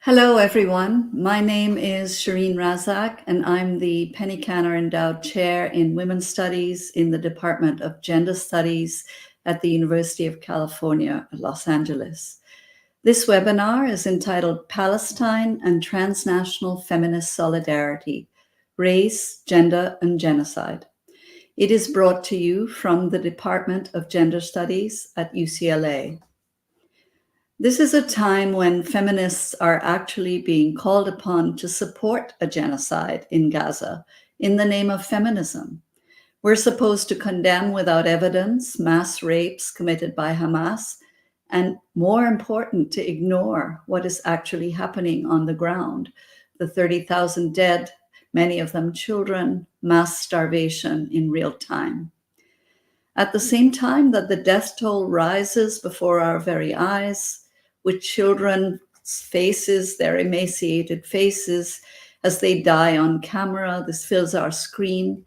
Hello, everyone. My name is Sherene Razack, and I'm the Penny Canner Endowed Chair in Women's Studies in the Department of Gender Studies at the University of California, Los Angeles. This webinar is entitled Palestine and Transnational Feminist Solidarity, Race, Gender, and Genocide. It is brought to you from the Department of Gender Studies at UCLA. This is a time when feminists are actually being called upon to support a genocide in Gaza in the name of feminism. We're supposed to condemn without evidence mass rapes committed by Hamas, and more important, to ignore what is actually happening on the ground. The 30,000 dead, many of them children, mass starvation in real time. At the same time that the death toll rises before our very eyes, with children's faces, their emaciated faces, as they die on camera. This fills our screen.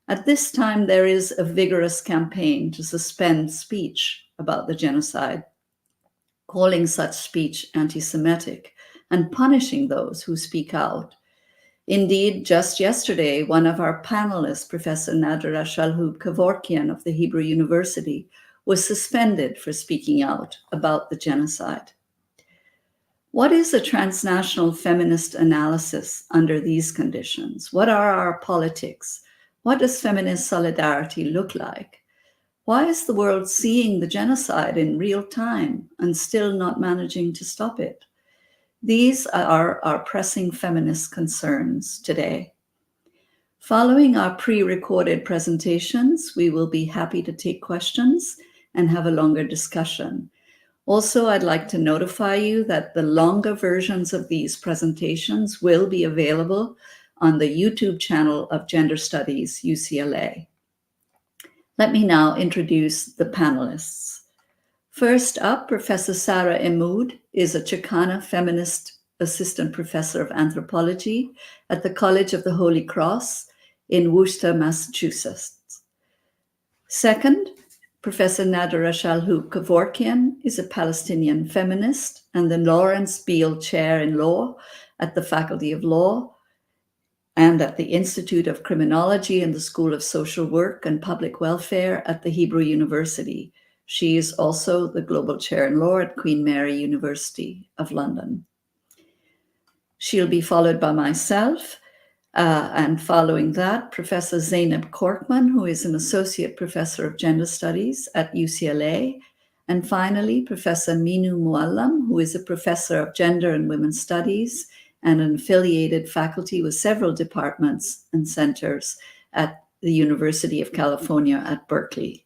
At this time, there is a vigorous campaign to suspend speech about the genocide, calling such speech anti-Semitic and punishing those who speak out. Indeed, just yesterday, one of our panelists, Professor Nadera Shalhoub-Kevorkian of the Hebrew University, was suspended for speaking out about the genocide. What is a transnational feminist analysis under these conditions? What are our politics? What does feminist solidarity look like? Why is the world seeing the genocide in real time and still not managing to stop it? These are our pressing feminist concerns today. Following our pre-recorded presentations, we will be happy to take questions and have a longer discussion. Also, I'd like to notify you that the longer versions of these presentations will be available on the YouTube channel of Gender Studies UCLA. Let me now introduce the panelists. First up, Professor Sarah Emmood is a Chicana feminist assistant professor of anthropology at the College of the Holy Cross in Worcester, Massachusetts. Second, Professor Nadera Shalhoub-Kevorkian is a Palestinian feminist and the Lawrence Biele Chair in Law at the Faculty of Law and at the Institute of Criminology and the School of Social Work and Public Welfare at the Hebrew University. She is also the Global Chair in Law at Queen Mary University of London. She'll be followed by myself. And following that, Professor Zeynep Korkman, who is an Associate Professor of Gender Studies at UCLA. And finally, Professor Minu Muallam, who is a Professor of Gender and Women's Studies and an affiliated faculty with several departments and centers at the University of California at Berkeley.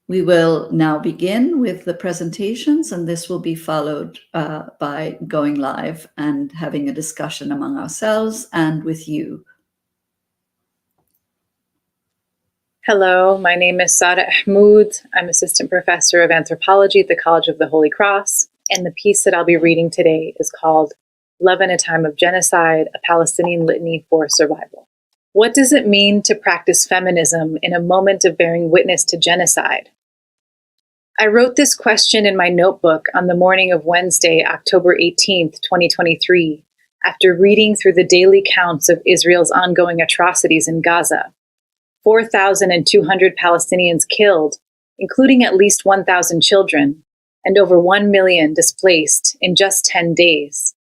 We will now begin with the presentations, and this will be followed by going live and having a discussion among ourselves and with you. Hello, my name is Sada Ahmoud. I'm Assistant Professor of Anthropology at the College of the Holy Cross, and the piece that I'll be reading today is called Love in a Time of Genocide, a Palestinian Litany for Survival. What does it mean to practice feminism in a moment of bearing witness to genocide? I wrote this question in my notebook on the morning of Wednesday, October 18th, 2023, after reading through the daily counts of Israel's ongoing atrocities in Gaza. 4,200 Palestinians killed, including at least 1,000 children, and over 1 million displaced in just 10 days.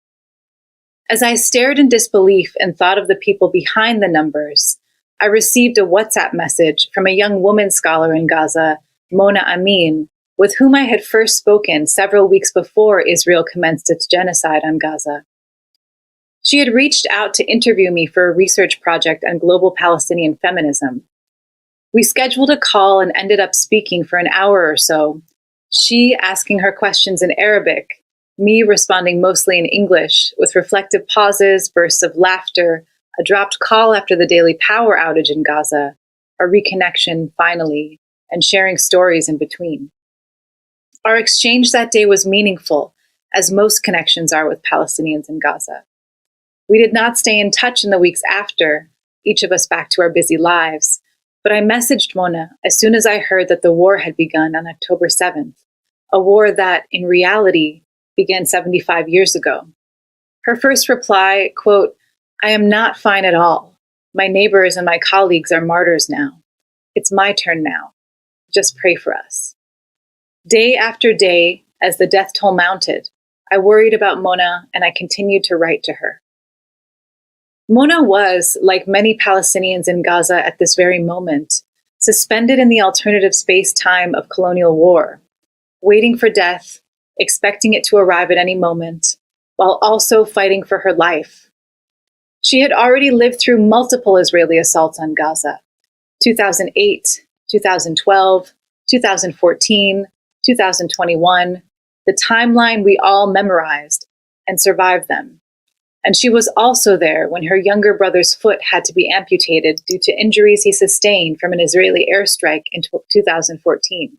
As I stared in disbelief and thought of the people behind the numbers, I received a WhatsApp message from a young woman scholar in Gaza, Mona Amin, with whom I had first spoken several weeks before Israel commenced its genocide on Gaza. She had reached out to interview me for a research project on global Palestinian feminism. We scheduled a call and ended up speaking for an hour or so, she asking her questions in Arabic, me responding mostly in English, with reflective pauses, bursts of laughter, a dropped call after the daily power outage in Gaza, a reconnection finally, and sharing stories in between. Our exchange that day was meaningful, as most connections are with Palestinians in Gaza. We did not stay in touch in the weeks after, each of us back to our busy lives, but I messaged Mona as soon as I heard that the war had begun on October 7th, a war that, in reality, began 75 years ago. Her first reply, quote, "I am not fine at all. My neighbors and my colleagues are martyrs now. It's my turn now. Just pray for us." Day after day, as the death toll mounted, I worried about Mona and I continued to write to her. Mona was, like many Palestinians in Gaza at this very moment, suspended in the alternative space-time of colonial war, waiting for death, expecting it to arrive at any moment, while also fighting for her life. She had already lived through multiple Israeli assaults on Gaza: 2008, 2012, 2014, 2021, the timeline we all memorized, and survived them. And she was also there when her younger brother's foot had to be amputated due to injuries he sustained from an Israeli airstrike in 2014.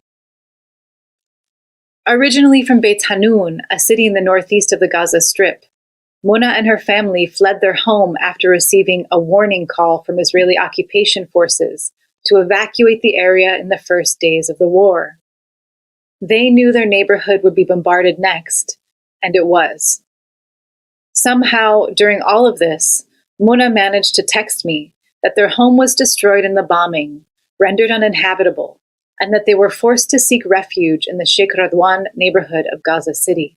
Originally from Beit Hanun, a city in the northeast of the Gaza Strip, Mona and her family fled their home after receiving a warning call from Israeli occupation forces to evacuate the area in the first days of the war. They knew their neighborhood would be bombarded next, and it was. Somehow, during all of this, Mona managed to text me that their home was destroyed in the bombing, rendered uninhabitable, and that they were forced to seek refuge in the Sheikh Radwan neighborhood of Gaza City.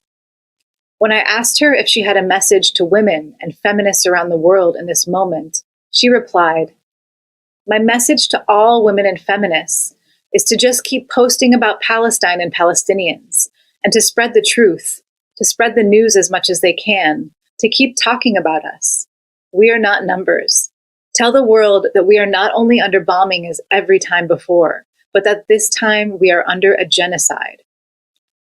When I asked her if she had a message to women and feminists around the world in this moment, she replied, "My message to all women and feminists is to just keep posting about Palestine and Palestinians, and to spread the truth, to spread the news as much as they can, to keep talking about us. We are not numbers. Tell the world that we are not only under bombing as every time before, but that this time we are under a genocide.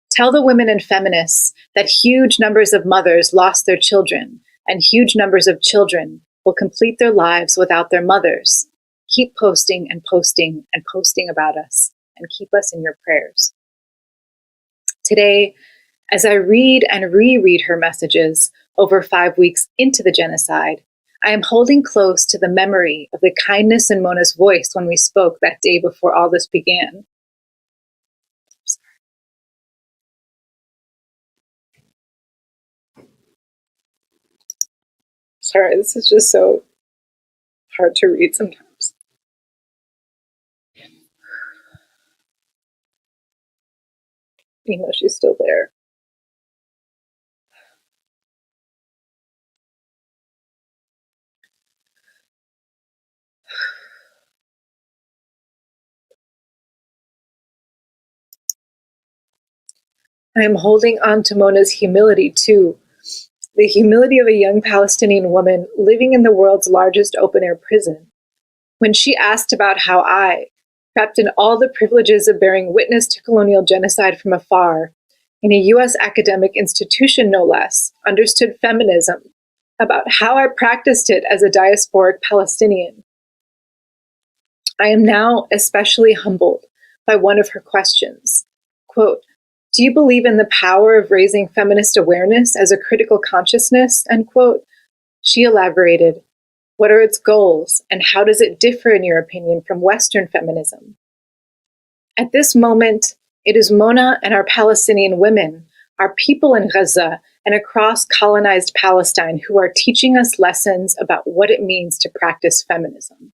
Tell the women and feminists that huge numbers of mothers lost their children, and huge numbers of children will complete their lives without their mothers. Keep posting and posting and posting about us, and keep us in your prayers." Today, as I read and reread her messages over 5 weeks into the genocide, I am holding close to the memory of the kindness in Mona's voice when we spoke that day before all this began. Sorry, this is just so hard to read sometimes. Even though she's still there. I am holding on to Mona's humility too. The humility of a young Palestinian woman living in the world's largest open-air prison. When she asked about how I, trapped in all the privileges of bearing witness to colonial genocide from afar, in a US academic institution no less, understood feminism, about how I practiced it as a diasporic Palestinian. I am now especially humbled by one of her questions. Quote, "Do you believe in the power of raising feminist awareness as a critical consciousness?" End quote. She elaborated, "What are its goals, and how does it differ, in your opinion, from Western feminism?" At this moment, it is Mona and our Palestinian women, our people in Gaza and across colonized Palestine, who are teaching us lessons about what it means to practice feminism.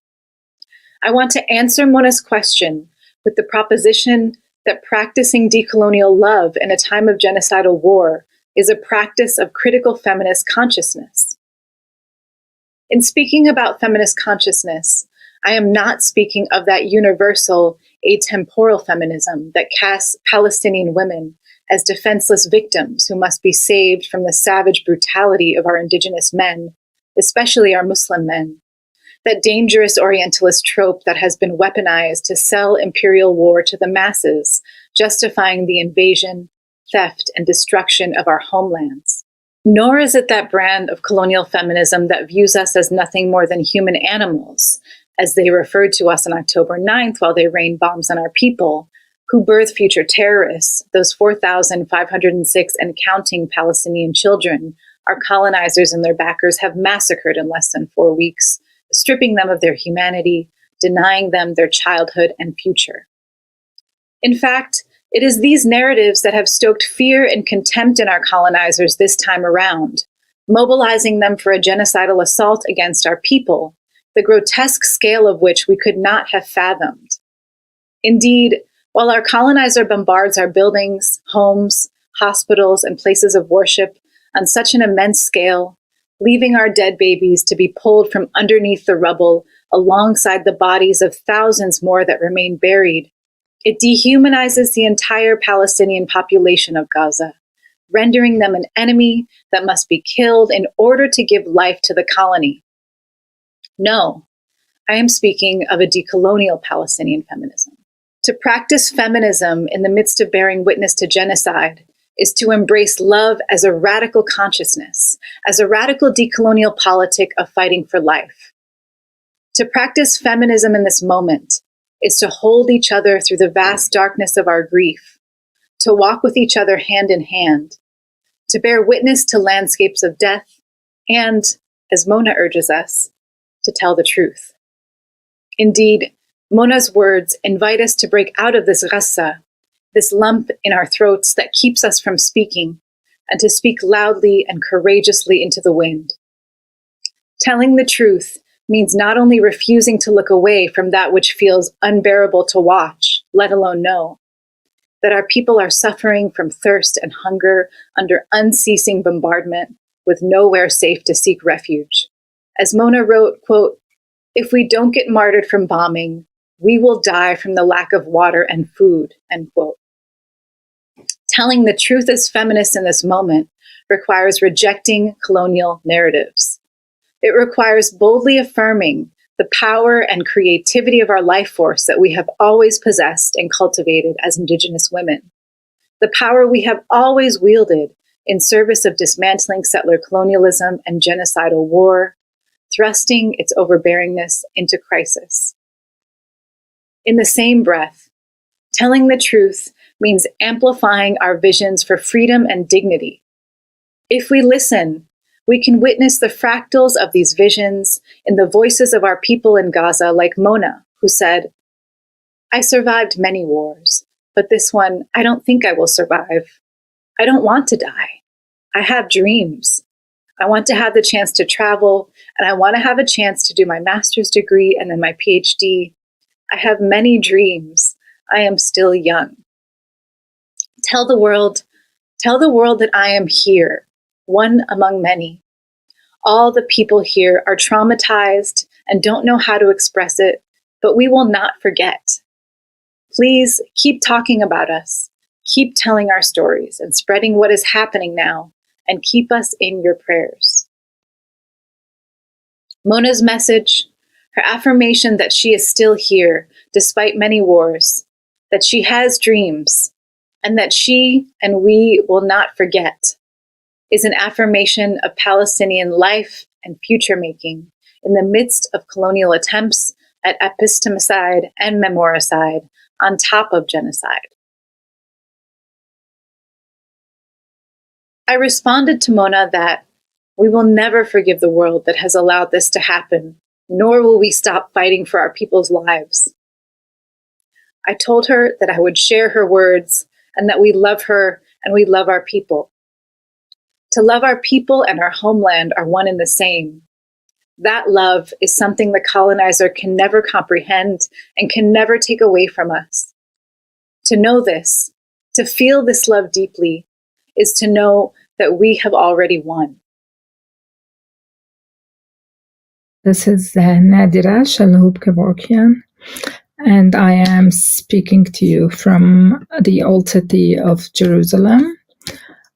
I want to answer Mona's question with the proposition that practicing decolonial love in a time of genocidal war is a practice of critical feminist consciousness. In speaking about feminist consciousness, I am not speaking of that universal, atemporal feminism that casts Palestinian women as defenseless victims who must be saved from the savage brutality of our indigenous men, especially our Muslim men. That dangerous Orientalist trope that has been weaponized to sell imperial war to the masses, justifying the invasion, theft, and destruction of our homelands. Nor is it that brand of colonial feminism that views us as nothing more than human animals, as they referred to us on October 9th while they rained bombs on our people, who birth future terrorists, those 4,506 and counting Palestinian children our colonizers and their backers have massacred in less than 4 weeks, stripping them of their humanity, denying them their childhood and future. In fact, It is these narratives that have stoked fear and contempt in our colonizers this time around, mobilizing them for a genocidal assault against our people, the grotesque scale of which we could not have fathomed. Indeed, while our colonizer bombards our buildings, homes, hospitals, and places of worship on such an immense scale, leaving our dead babies to be pulled from underneath the rubble alongside the bodies of thousands more that remain buried, it dehumanizes the entire Palestinian population of Gaza, rendering them an enemy that must be killed in order to give life to the colony. No, I am speaking of a decolonial Palestinian feminism. To practice feminism in the midst of bearing witness to genocide is to embrace love as a radical consciousness, as a radical decolonial politic of fighting for life. To practice feminism in this moment is to hold each other through the vast darkness of our grief, to walk with each other hand in hand, to bear witness to landscapes of death, and, as Mona urges us, to tell the truth. Indeed, Mona's words invite us to break out of this rassa, this lump in our throats that keeps us from speaking, and to speak loudly and courageously into the wind. Telling the truth means not only refusing to look away from that which feels unbearable to watch, let alone know, that our people are suffering from thirst and hunger under unceasing bombardment with nowhere safe to seek refuge. As Mona wrote, quote, "If we don't get martyred from bombing, we will die from the lack of water and food," end quote. Telling the truth as feminists in this moment requires rejecting colonial narratives. It requires boldly affirming the power and creativity of our life force that we have always possessed and cultivated as Indigenous women, the power we have always wielded in service of dismantling settler colonialism and genocidal war, thrusting its overbearingness into crisis. In the same breath, telling the truth means amplifying our visions for freedom and dignity. If we listen, we can witness the fractals of these visions in the voices of our people in Gaza, like Mona, who said, "I survived many wars, but this one, I don't think I will survive. I don't want to die. I have dreams. I want to have the chance to travel, and I want to have a chance to do my master's degree and then my PhD. I have many dreams. I am still young." Tell the world that I am here, one among many. All the people here are traumatized and don't know how to express it, but we will not forget. Please keep talking about us, keep telling our stories and spreading what is happening now, and keep us in your prayers. Mona's message, her affirmation that she is still here despite many wars, that she has dreams, and that she and we will not forget, is an affirmation of Palestinian life and future-making in the midst of colonial attempts at epistemicide and memoricide on top of genocide. I responded to Mona that we will never forgive the world that has allowed this to happen, nor will we stop fighting for our people's lives. I told her that I would share her words and that we love her and we love our people. To love our people and our homeland are one and the same. That love is something the colonizer can never comprehend and can never take away from us. To know this, to feel this love deeply, is to know that we have already won. This is Nadera Shalhoub-Kevorkian, and I am speaking to you from the Old City of Jerusalem.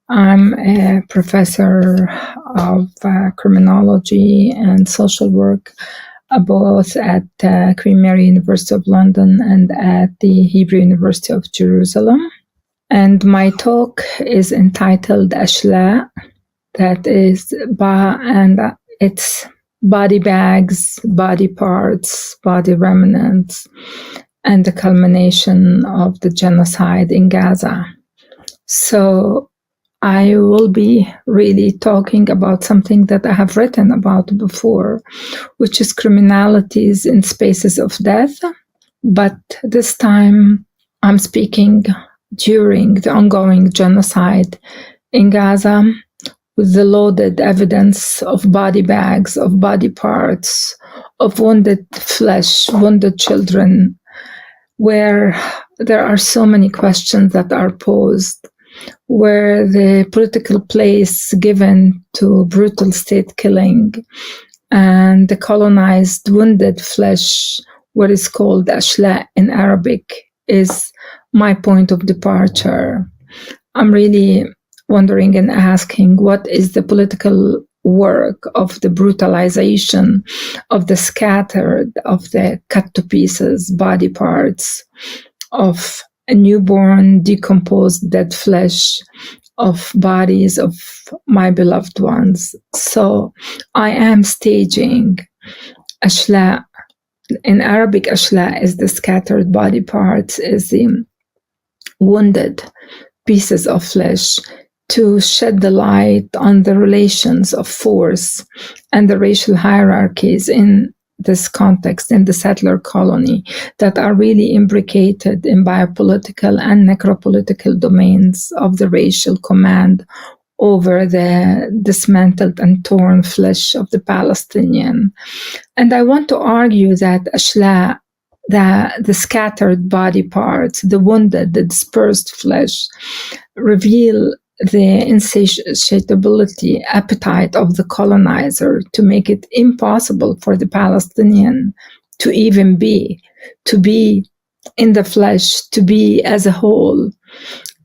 I'm a professor of criminology and social work, both at Queen Mary University of London and at the Hebrew University of Jerusalem. And my talk is entitled Ashla, that is, and it's body bags, body parts, body remnants, and the culmination of the genocide in Gaza. So I will be really talking about something that I have written about before, which is criminalities in spaces of death. But this time I'm speaking during the ongoing genocide in Gaza, with the loaded evidence of body bags, of body parts, of wounded flesh, wounded children, where there are so many questions that are posed, where the political place given to brutal state killing and the colonized wounded flesh, what is called ashla in Arabic, is my point of departure. I'm really wondering and asking, what is the political work of the brutalization of the scattered, of the cut to pieces body parts, of a newborn, decomposed, dead flesh, of bodies of my beloved ones? So I am staging ashla. In Arabic, ashla is the scattered body parts, is the wounded pieces of flesh, to shed the light on the relations of force and the racial hierarchies in this context, in the settler colony, that are really imbricated in biopolitical and necropolitical domains of the racial command over the dismantled and torn flesh of the Palestinian. And I want to argue that ashla, the scattered body parts, the wounded, the dispersed flesh, reveal the insatiability, appetite of the colonizer to make it impossible for the Palestinian to even be, to be in the flesh, to be as a whole,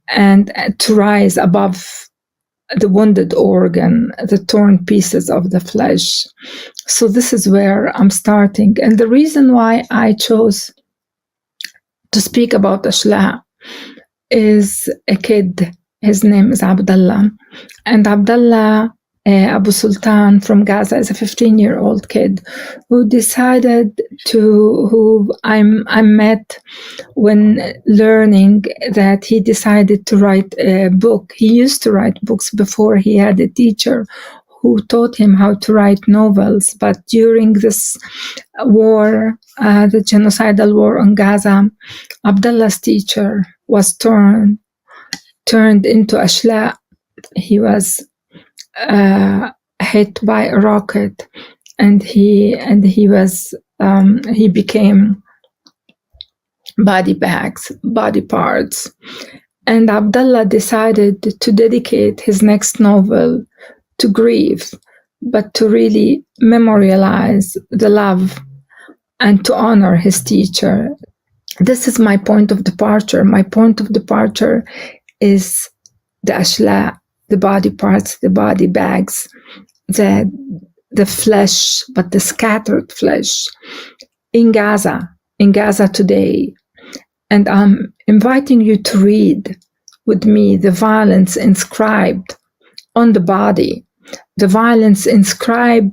and to rise above the wounded organ, the torn pieces of the flesh. So this is where I'm starting. And the reason why I chose to speak about ashla is a kid. His name is Abdullah. And Abdullah Abu Sultan from Gaza is a 15-year-old kid who decided who I met when learning that he decided to write a book. He used to write books before he had a teacher who taught him how to write novels. But during this war, the genocidal war on Gaza, Abdullah's teacher was turned into ashla. He was hit by a rocket, and he became body bags, body parts. And Abdullah decided to dedicate his next novel to grief, but to really memorialize the love and to honor his teacher. This is my point of departure. My point of departure is the ashla, the body parts, the body bags, the flesh, but the scattered flesh in Gaza today. And I'm inviting you to read with me the violence inscribed on the body, the violence inscribed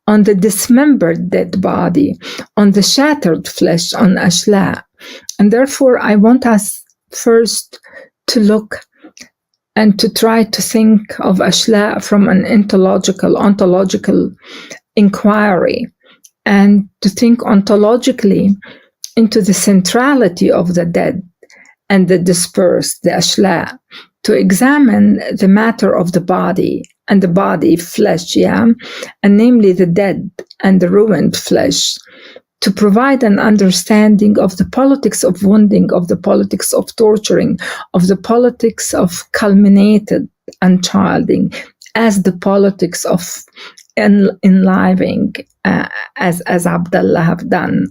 on the dismembered dead body, on the shattered flesh, on ashla. And therefore, I want us first to look and to try to think of ashla from an ontological inquiry, and to think ontologically into the centrality of the dead and the dispersed, the ashla, to examine the matter of the body and the body flesh, and namely the dead and the ruined flesh, to provide an understanding of the politics of wounding, of the politics of torturing, of the politics of culminated unchilding, as the politics of enlivening, as Abdullah have done.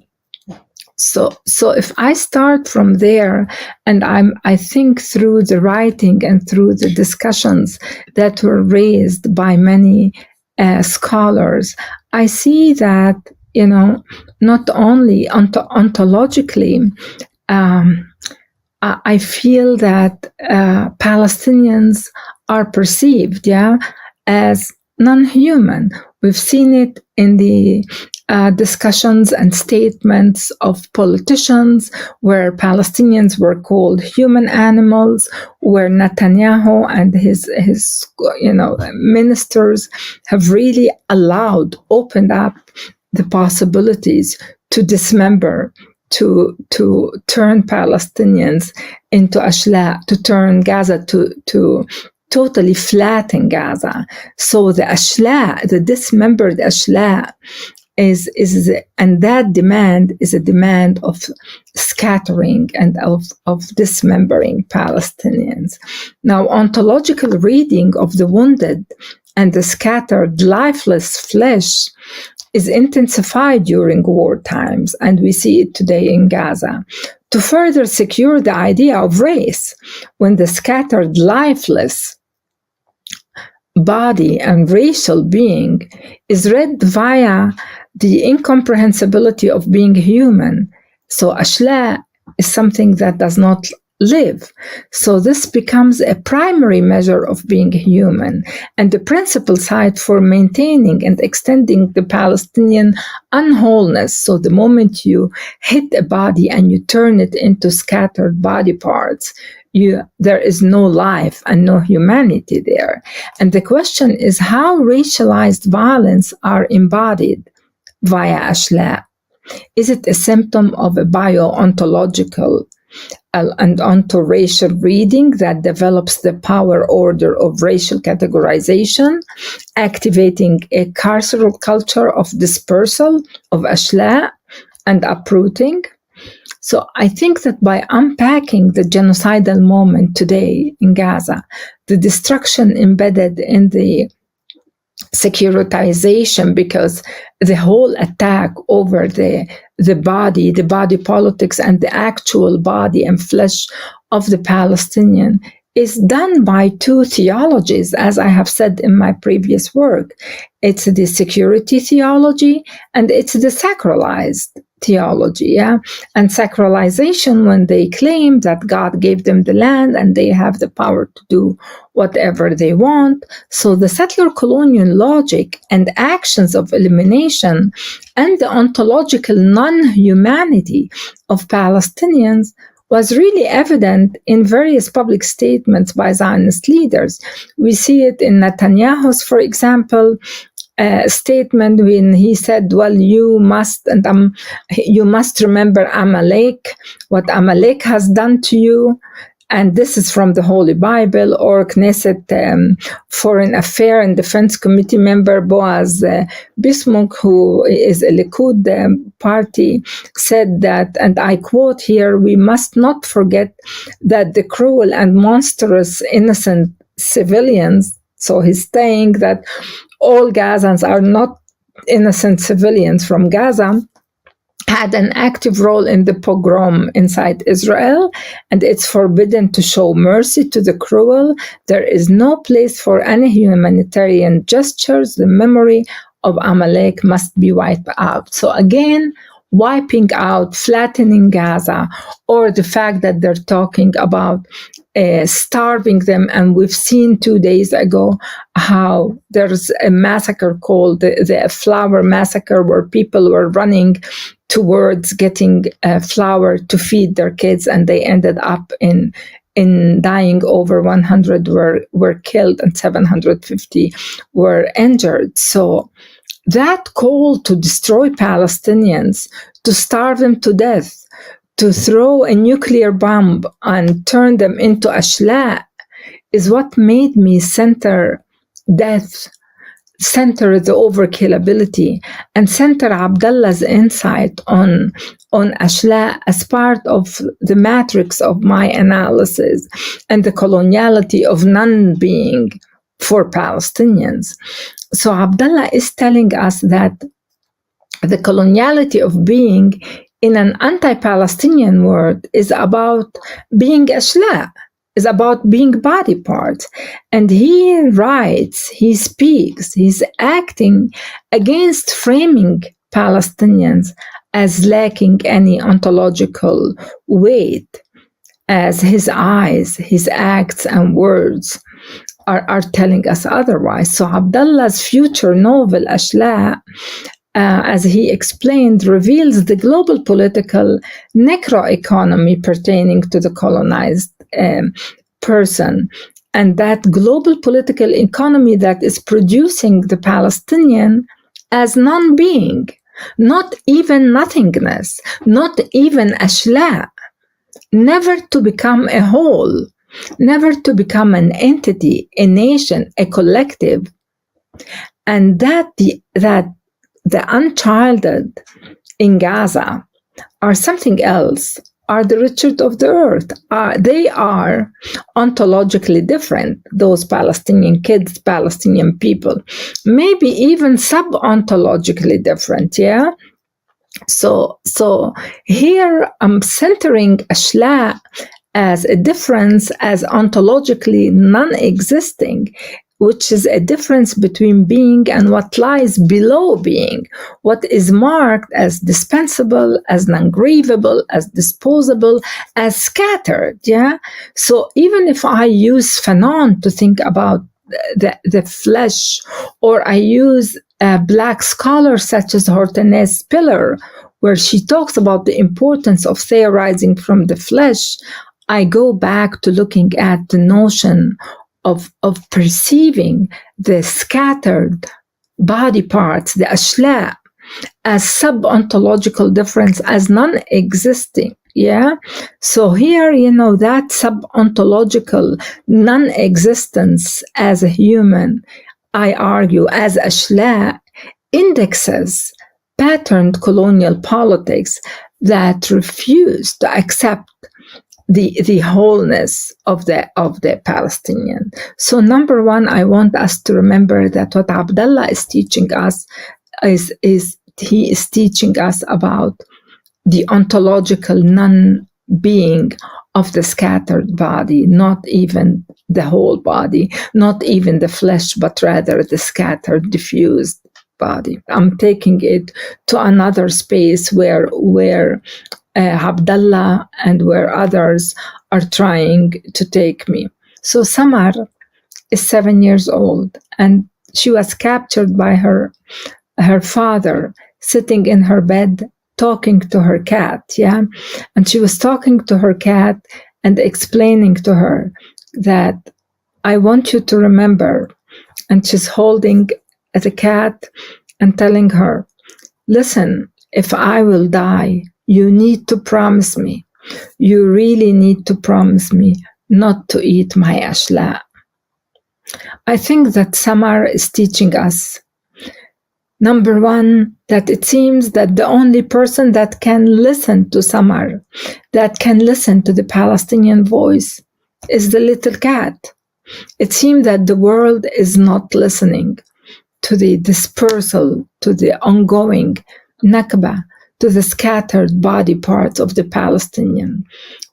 So if I start from there, and I think through the writing and through the discussions that were raised by many scholars, I see that, not only ontologically, I feel that Palestinians are perceived, as non-human. We've seen it in the discussions and statements of politicians, where Palestinians were called human animals, where Netanyahu and his ministers have really opened up the possibilities to dismember, to turn Palestinians into ashla, to turn Gaza to totally flatten Gaza. So the ashla, the dismembered ashla, and that demand is a demand of scattering and of dismembering Palestinians. Now, ontological reading of the wounded and the scattered lifeless flesh is intensified during war times, and we see it today in Gaza. To further secure the idea of race, when the scattered lifeless body and racial being is read via the incomprehensibility of being human. So ashla is something that does not live. So this becomes a primary measure of being human and the principal site for maintaining and extending the Palestinian unwholeness. So the moment you hit a body and you turn it into scattered body parts, there is no life and no humanity there. And the question is how racialized violence are embodied via ashla. Is it a symptom of a bio-ontological and onto-racial reading that develops the power order of racial categorization, activating a carceral culture of dispersal of ashla and uprooting? So I think that by unpacking the genocidal moment today in Gaza, the destruction embedded in the securitization, because the whole attack over the body politics and the actual body and flesh of the Palestinian is done by two theologies, as I have said in my previous work. It's the security theology and it's the sacralized theology, and sacralization, when they claim that God gave them the land and they have the power to do whatever they want. So the settler colonial logic and actions of elimination and the ontological non-humanity of Palestinians was really evident in various public statements by Zionist leaders. We see it in Netanyahu's, for example, statement when he said, well, you must remember Amalek, what Amalek has done to you. And this is from the Holy Bible. Or Knesset Foreign Affairs and Defense Committee member Boaz Bismuth, who is a Likud party, said that, and I quote here, we must not forget that the cruel and monstrous innocent civilians, so he's saying that all Gazans are not innocent civilians from Gaza, had an active role in the pogrom inside Israel, and it's forbidden to show mercy to the cruel. There is no place for any humanitarian gestures. The memory of Amalek must be wiped out. So again, wiping out, flattening Gaza, or the fact that they're talking about starving them. And we've seen 2 days ago how there's a massacre called the Flour Massacre, where people were running towards getting flour to feed their kids, and they ended up in dying. Over 100 were killed and 750 were injured. So that call to destroy Palestinians, to starve them to death, to throw a nuclear bomb and turn them into ashla, is what made me center death, center the overkillability, and center Abdullah's insight on ashla as part of the matrix of my analysis and the coloniality of non-being for Palestinians. So Abdullah is telling us that the coloniality of being in an anti-Palestinian world is about being ashla, is about being body parts. And he writes, he speaks, he's acting against framing Palestinians as lacking any ontological weight, as his eyes, his acts and words are telling us otherwise. So Abdullah's future novel, Ashla, as he explained, reveals the global political necroeconomy pertaining to the colonized person, and that global political economy that is producing the Palestinian as non-being, not even nothingness, not even ashla, never to become a whole, never to become an entity, a nation, a collective. And that the unchilded in Gaza are something else, are the richest of the earth. They are ontologically different, those Palestinian kids, Palestinian people, maybe even sub-ontologically different, yeah? So here I'm centering ashla as a difference, as ontologically non-existing, which is a difference between being and what lies below being, what is marked as dispensable, as non-grievable, as disposable, as scattered, yeah? So even if I use Fanon to think about the flesh, or I use Black scholars such as Hortense Spiller, where she talks about the importance of theorizing from the flesh, I go back to looking at the notion of perceiving the scattered body parts, the ashla, as sub-ontological difference, as non-existing. Yeah. So here, that sub-ontological non-existence as a human, I argue, as ashla, indexes patterned colonial politics that refuse to accept the wholeness of the Palestinian. So number one, I want us to remember that what Abdullah is teaching us is he is teaching us about the ontological non-being of the scattered body, not even the whole body, not even the flesh, but rather the scattered, diffused body. I'm taking it to another space where Abdullah and where others are trying to take me. So Samar is 7 years old, and she was captured by her father sitting in her bed talking to her cat, yeah? And she was talking to her cat and explaining to her that I want you to remember. And she's holding the cat and telling her, listen, if I will die, you need to promise me. You really need to promise me not to eat my ashla. I think that Samar is teaching us, number one, that it seems that the only person that can listen to Samar, that can listen to the Palestinian voice, is the little cat. It seems that the world is not listening to the dispersal, to the ongoing Nakba, to the scattered body parts of the Palestinian.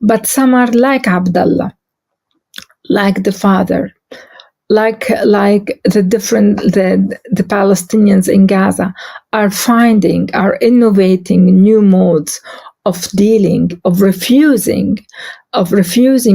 But Samar, like Abdullah, like the father, like the Palestinians in Gaza, are innovating new modes of dealing, of refusing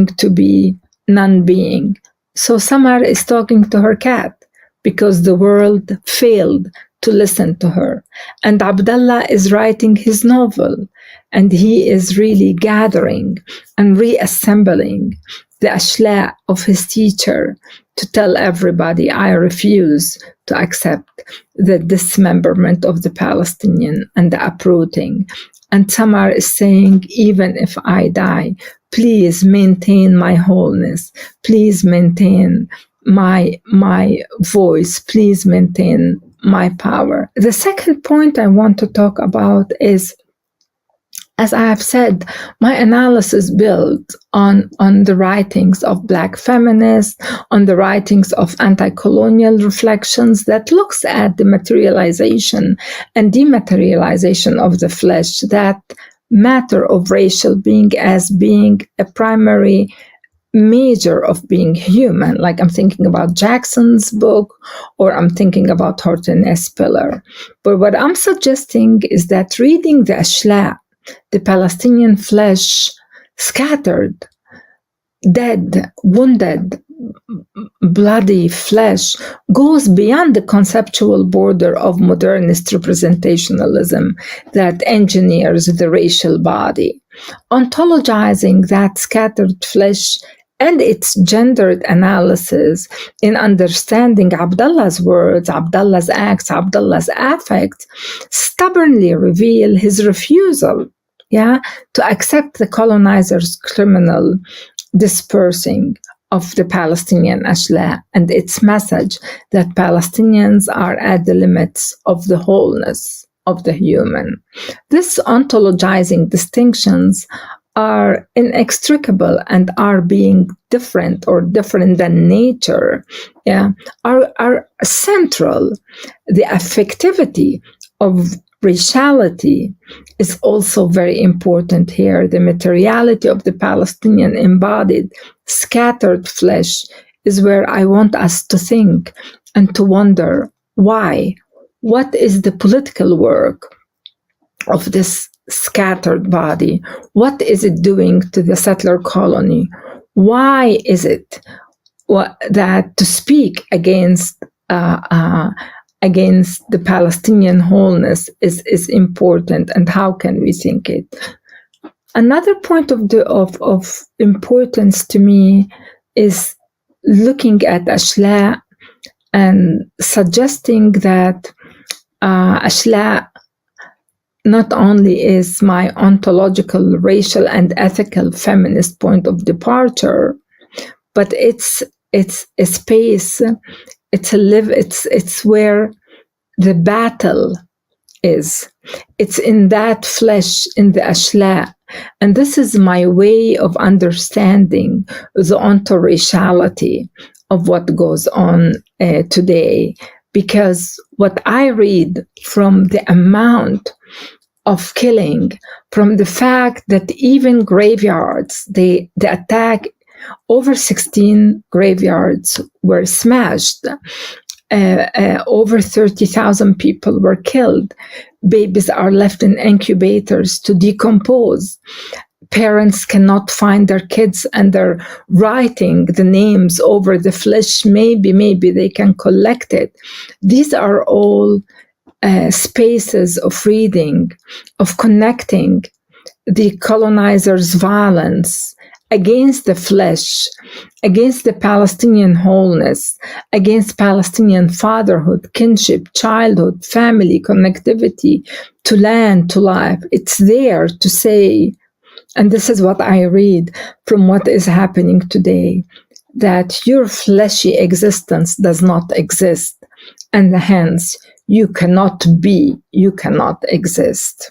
to be non-being. So Samar is talking to her cat because the world failed to listen to her. And Abdullah is writing his novel, and he is really gathering and reassembling the ashla of his teacher to tell everybody, I refuse to accept the dismemberment of the Palestinian and the uprooting. And Samar is saying, even if I die, please maintain my wholeness. Please maintain my voice. Please maintain my power. The second point I want to talk about is, as I have said, my analysis builds on the writings of Black feminists, on the writings of anti-colonial reflections that looks at the materialization and dematerialization of the flesh, that matter of racial being as being a primary measure of being human. Like I'm thinking about Jackson's book, or I'm thinking about Hortense Spiller. But what I'm suggesting is that reading the ashla, the Palestinian flesh, scattered, dead, wounded, bloody flesh, goes beyond the conceptual border of modernist representationalism that engineers the racial body. Ontologizing that scattered flesh and its gendered analysis in understanding Abdullah's words, Abdullah's acts, Abdullah's affects, stubbornly reveal his refusal, to accept the colonizer's criminal dispersing of the Palestinian ashla and its message that Palestinians are at the limits of the wholeness of the human. These ontologizing distinctions are inextricable and are being different or different than nature, are central. The affectivity of raciality is also very important here. The materiality of the Palestinian embodied, scattered flesh is where I want us to think and to wonder why. What is the political work of this scattered body? What is it doing to the settler colony? Why is it that to speak against the Palestinian wholeness is important, and how can we think it? Another point of importance to me is looking at ashla and suggesting that ashla not only is my ontological, racial, and ethical feminist point of departure, but it's a space. It's where the battle is. It's in that flesh, in the ashla. And this is my way of understanding the ontoraciality of what goes on today. Because what I read from the amount of killing, from the fact that even graveyards, the attack, over 16 graveyards were smashed. Over 30,000 people were killed. Babies are left in incubators to decompose. Parents cannot find their kids and they're writing the names over the flesh. Maybe they can collect it. These are all spaces of reading, of connecting the colonizer's violence against the flesh, against the Palestinian wholeness, against Palestinian fatherhood, kinship, childhood, family, connectivity to land, to life. It's there to say, and this is what I read from what is happening today, that your fleshy existence does not exist, and hence you cannot be, you cannot exist.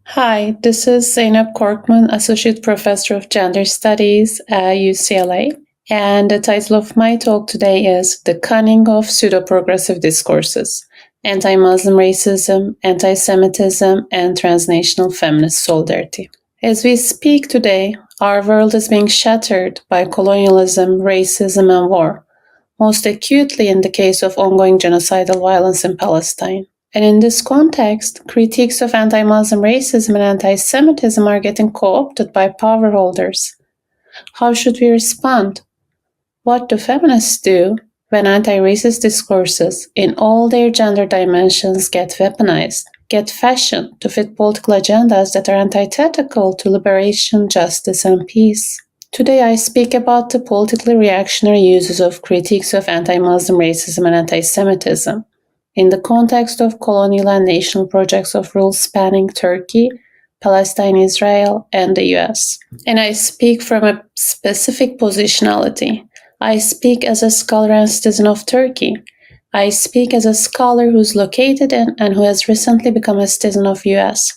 Hi, this is Zeynep Korkman, Associate Professor of Gender Studies at UCLA, and the title of my talk today is The Cunning of Pseudo-Progressive Discourses, Anti-Muslim Racism, Anti-Semitism, and Transnational Feminist Solidarity. As we speak today, our world is being shattered by colonialism, racism, and war, most acutely in the case of ongoing genocidal violence in Palestine. And in this context, critiques of anti-Muslim racism and anti-Semitism are getting co-opted by power holders. How should we respond? What do feminists do when anti-racist discourses in all their gender dimensions get weaponized, get fashioned to fit political agendas that are antithetical to liberation, justice, and peace? Today I speak about the politically reactionary uses of critiques of anti-Muslim racism and anti-Semitism in the context of colonial and national projects of rule spanning Turkey, Palestine, Israel, and the US. And I speak from a specific positionality. I speak as a scholar and citizen of Turkey. I speak as a scholar who's located in and who has recently become a citizen of US.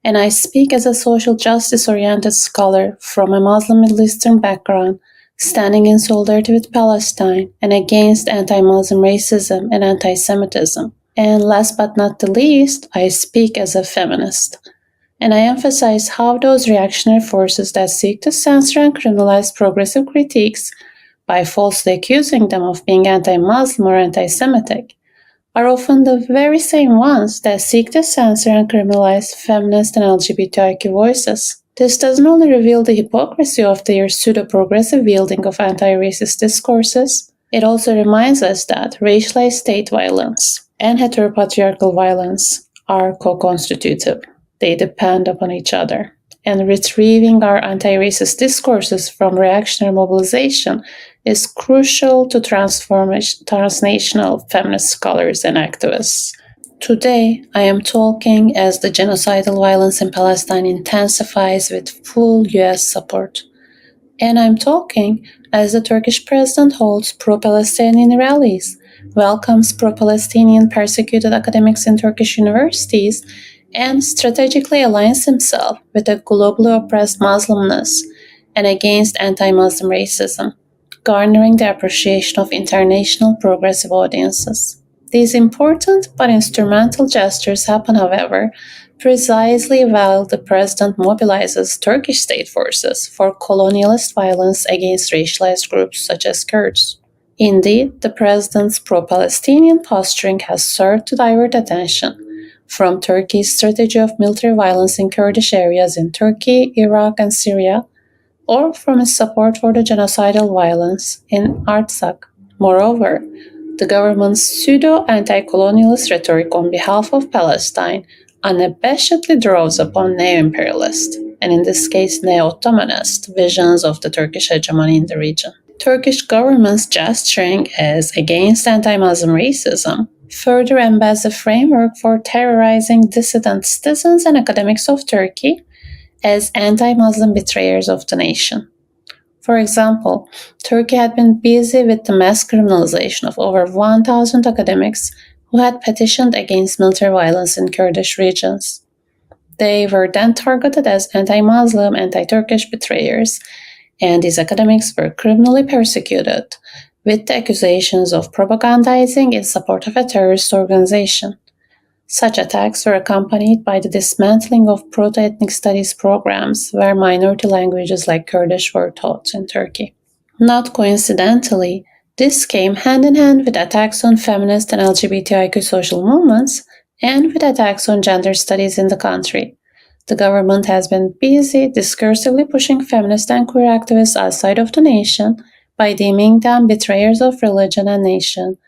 And I speak as a social justice-oriented scholar from a Muslim Middle Eastern background, standing in solidarity with Palestine and against anti-Muslim racism and anti-Semitism. And last but not the least, I speak as a feminist. And I emphasize how those reactionary forces that seek to censor and criminalize progressive critiques by falsely accusing them of being anti-Muslim or anti-Semitic are often the very same ones that seek to censor and criminalize feminist and LGBTIQ voices. This doesn't only reveal the hypocrisy of their pseudo-progressive wielding of anti-racist discourses, it also reminds us that racialized state violence and heteropatriarchal violence are co-constitutive. They depend upon each other. and retrieving our anti-racist discourses from reactionary mobilization is crucial to transnational feminist scholars and activists. Today, I am talking as the genocidal violence in Palestine intensifies with full US support. And I'm talking as the Turkish president holds pro-Palestinian rallies, welcomes pro-Palestinian persecuted academics in Turkish universities, and strategically aligns himself with a globally oppressed Muslimness and against anti-Muslim racism, garnering the appreciation of international progressive audiences. These important but instrumental gestures happen, however, precisely while the president mobilizes Turkish state forces for colonialist violence against racialized groups such as Kurds. Indeed, the president's pro-Palestinian posturing has served to divert attention from Turkey's strategy of military violence in Kurdish areas in Turkey, Iraq, and Syria, or from his support for the genocidal violence in Razack. Moreover, the government's pseudo-anti-colonialist rhetoric on behalf of Palestine unabashedly draws upon neo-imperialist, and in this case neo-Ottomanist, visions of the Turkish hegemony in the region. Turkish government's gesturing as against anti-Muslim racism further embeds a framework for terrorizing dissident citizens and academics of Turkey as anti-Muslim betrayers of the nation. For example, Turkey had been busy with the mass criminalization of over 1,000 academics who had petitioned against military violence in Kurdish regions. They were then targeted as anti-Muslim, anti-Turkish betrayers, and these academics were criminally persecuted with the accusations of propagandizing in support of a terrorist organization. Such attacks were accompanied by the dismantling of proto-ethnic studies programs where minority languages like Kurdish were taught in Turkey. Not coincidentally, this came hand in hand with attacks on feminist and LGBTIQ social movements and with attacks on gender studies in the country. The government has been busy discursively pushing feminist and queer activists outside of the nation by deeming them betrayers of religion and nation,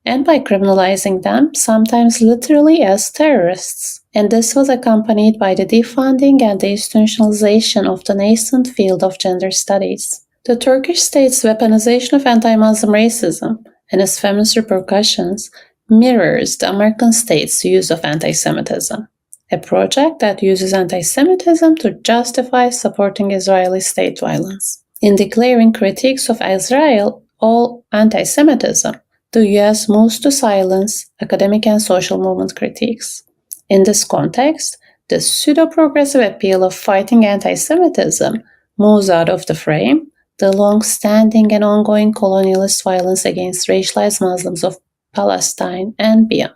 and by criminalizing them, sometimes literally as terrorists. And this was accompanied by the defunding and deinstitutionalization of the nascent field of gender studies. The Turkish state's weaponization of anti-Muslim racism and its feminist repercussions mirrors the American state's use of anti-Semitism, a project that uses anti-Semitism to justify supporting Israeli state violence. In declaring critiques of Israel all anti-Semitism, the US moves to silence academic and social movement critiques. In this context, the pseudo-progressive appeal of fighting anti-Semitism moves out of the frame the long-standing and ongoing colonialist violence against racialized Muslims of Palestine and beyond.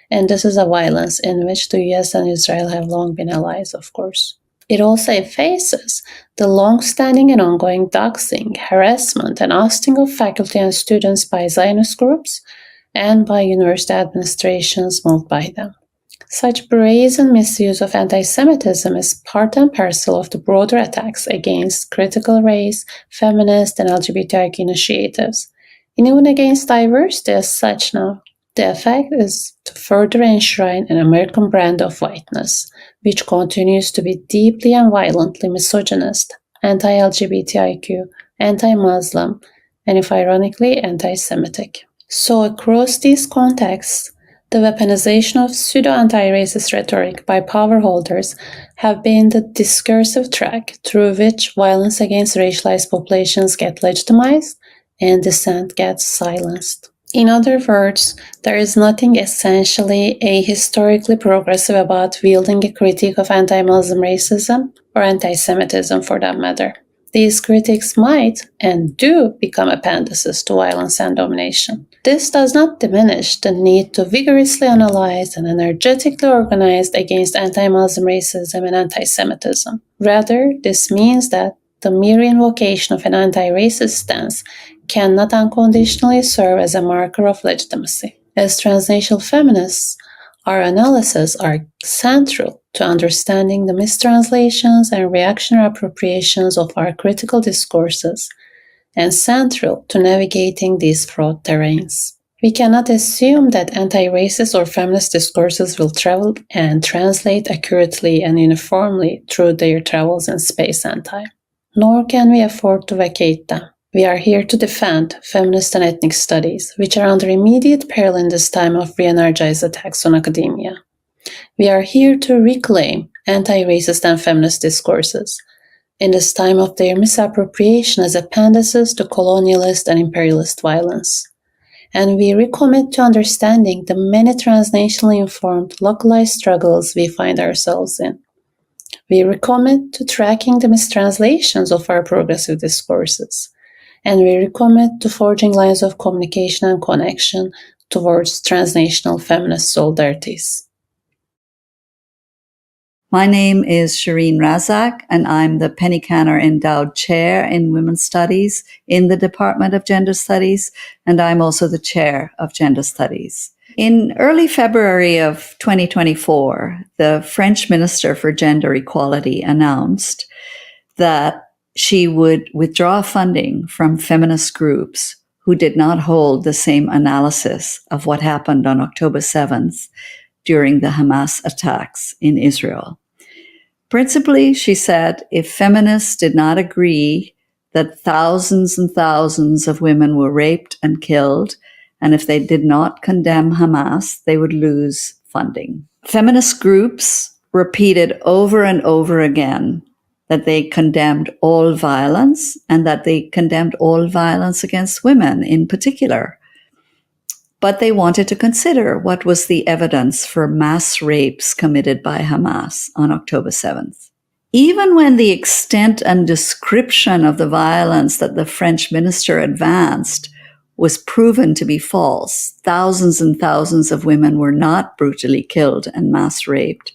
And this is a violence in which the US and Israel have long been allies, of course. It also effaces the long-standing and ongoing doxing, harassment, and ousting of faculty and students by Zionist groups and by university administrations moved by them. Such brazen misuse of anti-Semitism is part and parcel of the broader attacks against critical race, feminist, and LGBTIQ initiatives, and even against diversity as such now. The effect is to further enshrine an American brand of whiteness, which continues to be deeply and violently misogynist, anti-LGBTIQ, anti-Muslim, and if ironically, anti-Semitic. So across these contexts, the weaponization of pseudo-anti-racist rhetoric by power holders have been the discursive track through which violence against racialized populations get legitimized and dissent gets silenced. In other words, there is nothing essentially ahistorically progressive about wielding a critique of anti-Muslim racism or anti-Semitism for that matter. These critiques might and do become appendices to violence and domination. This does not diminish the need to vigorously analyze and energetically organize against anti-Muslim racism and anti-Semitism. Rather, this means that the mere invocation of an anti-racist stance cannot unconditionally serve as a marker of legitimacy. As transnational feminists, our analyses are central to understanding the mistranslations and reactionary appropriations of our critical discourses, and central to navigating these fraught terrains. We cannot assume that anti-racist or feminist discourses will travel and translate accurately and uniformly through their travels in space and time. Nor can we afford to vacate them. We are here to defend feminist and ethnic studies, which are under immediate peril in this time of re-energized attacks on academia. We are here to reclaim anti-racist and feminist discourses in this time of their misappropriation as appendices to colonialist and imperialist violence. And we recommit to understanding the many transnationally informed localized struggles we find ourselves in. We recommit to tracking the mistranslations of our progressive discourses, and we recommit to forging lines of communication and connection towards transnational feminist solidarities. My name is Sherene Razack, and I'm the Penny Canner Endowed Chair in Women's Studies in the Department of Gender Studies, and I'm also the Chair of Gender Studies. In early February of 2024, the French Minister for Gender Equality announced that she would withdraw funding from feminist groups who did not hold the same analysis of what happened on October 7th during the Hamas attacks in Israel. Principally, she said, if feminists did not agree that thousands and thousands of women were raped and killed, and if they did not condemn Hamas, they would lose funding. Feminist groups repeated over and over again that they condemned all violence and that they condemned all violence against women in particular. But they wanted to consider what was the evidence for mass rapes committed by Hamas on October 7th. Even when the extent and description of the violence that the French minister advanced was proven to be false, thousands and thousands of women were not brutally killed and mass raped,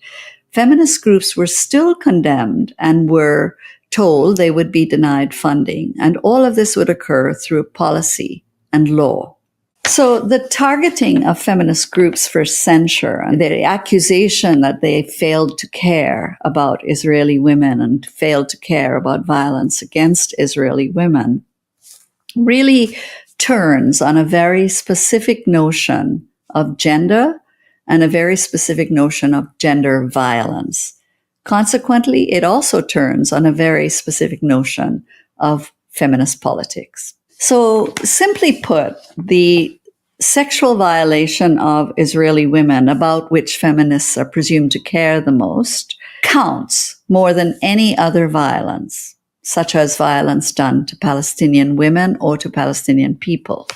feminist groups were still condemned and were told they would be denied funding. And all of this would occur through policy and law. So the targeting of feminist groups for censure and the accusation that they failed to care about Israeli women and failed to care about violence against Israeli women really turns on a very specific notion of gender and a very specific notion of gender violence. Consequently, it also turns on a very specific notion of feminist politics. So simply put, the sexual violation of Israeli women, about which feminists are presumed to care the most, counts more than any other violence, such as violence done to Palestinian women or to Palestinian people.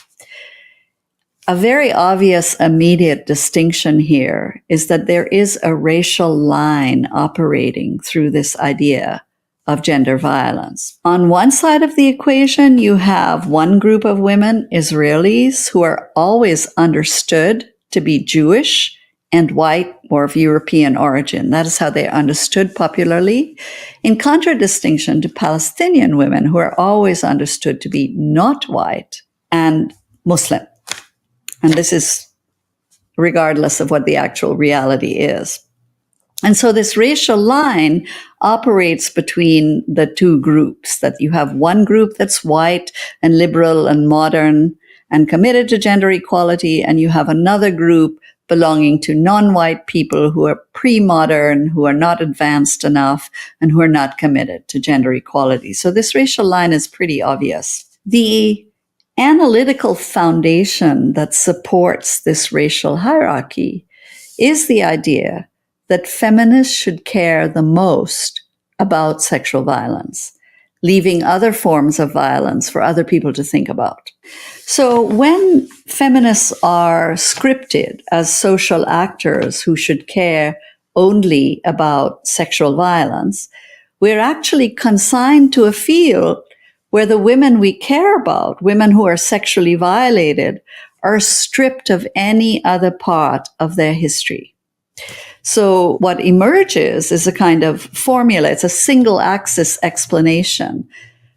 A very obvious immediate distinction here is that there is a racial line operating through this idea of gender violence. On one side of the equation, you have one group of women, Israelis, who are always understood to be Jewish and white or of European origin. That is how they are understood popularly, in contradistinction to Palestinian women, who are always understood to be not white and Muslim. And this is regardless of what the actual reality is. And so this racial line operates between the two groups, that you have one group that's white and liberal and modern and committed to gender equality, and you have another group belonging to non-white people who are pre-modern, who are not advanced enough, and who are not committed to gender equality. So this racial line is pretty obvious. The analytical foundation that supports this racial hierarchy is the idea that feminists should care the most about sexual violence, leaving other forms of violence for other people to think about. So when feminists are scripted as social actors who should care only about sexual violence, we're actually consigned to a field where the women we care about, women who are sexually violated, are stripped of any other part of their history. So what emerges is a kind of formula. It's a single axis explanation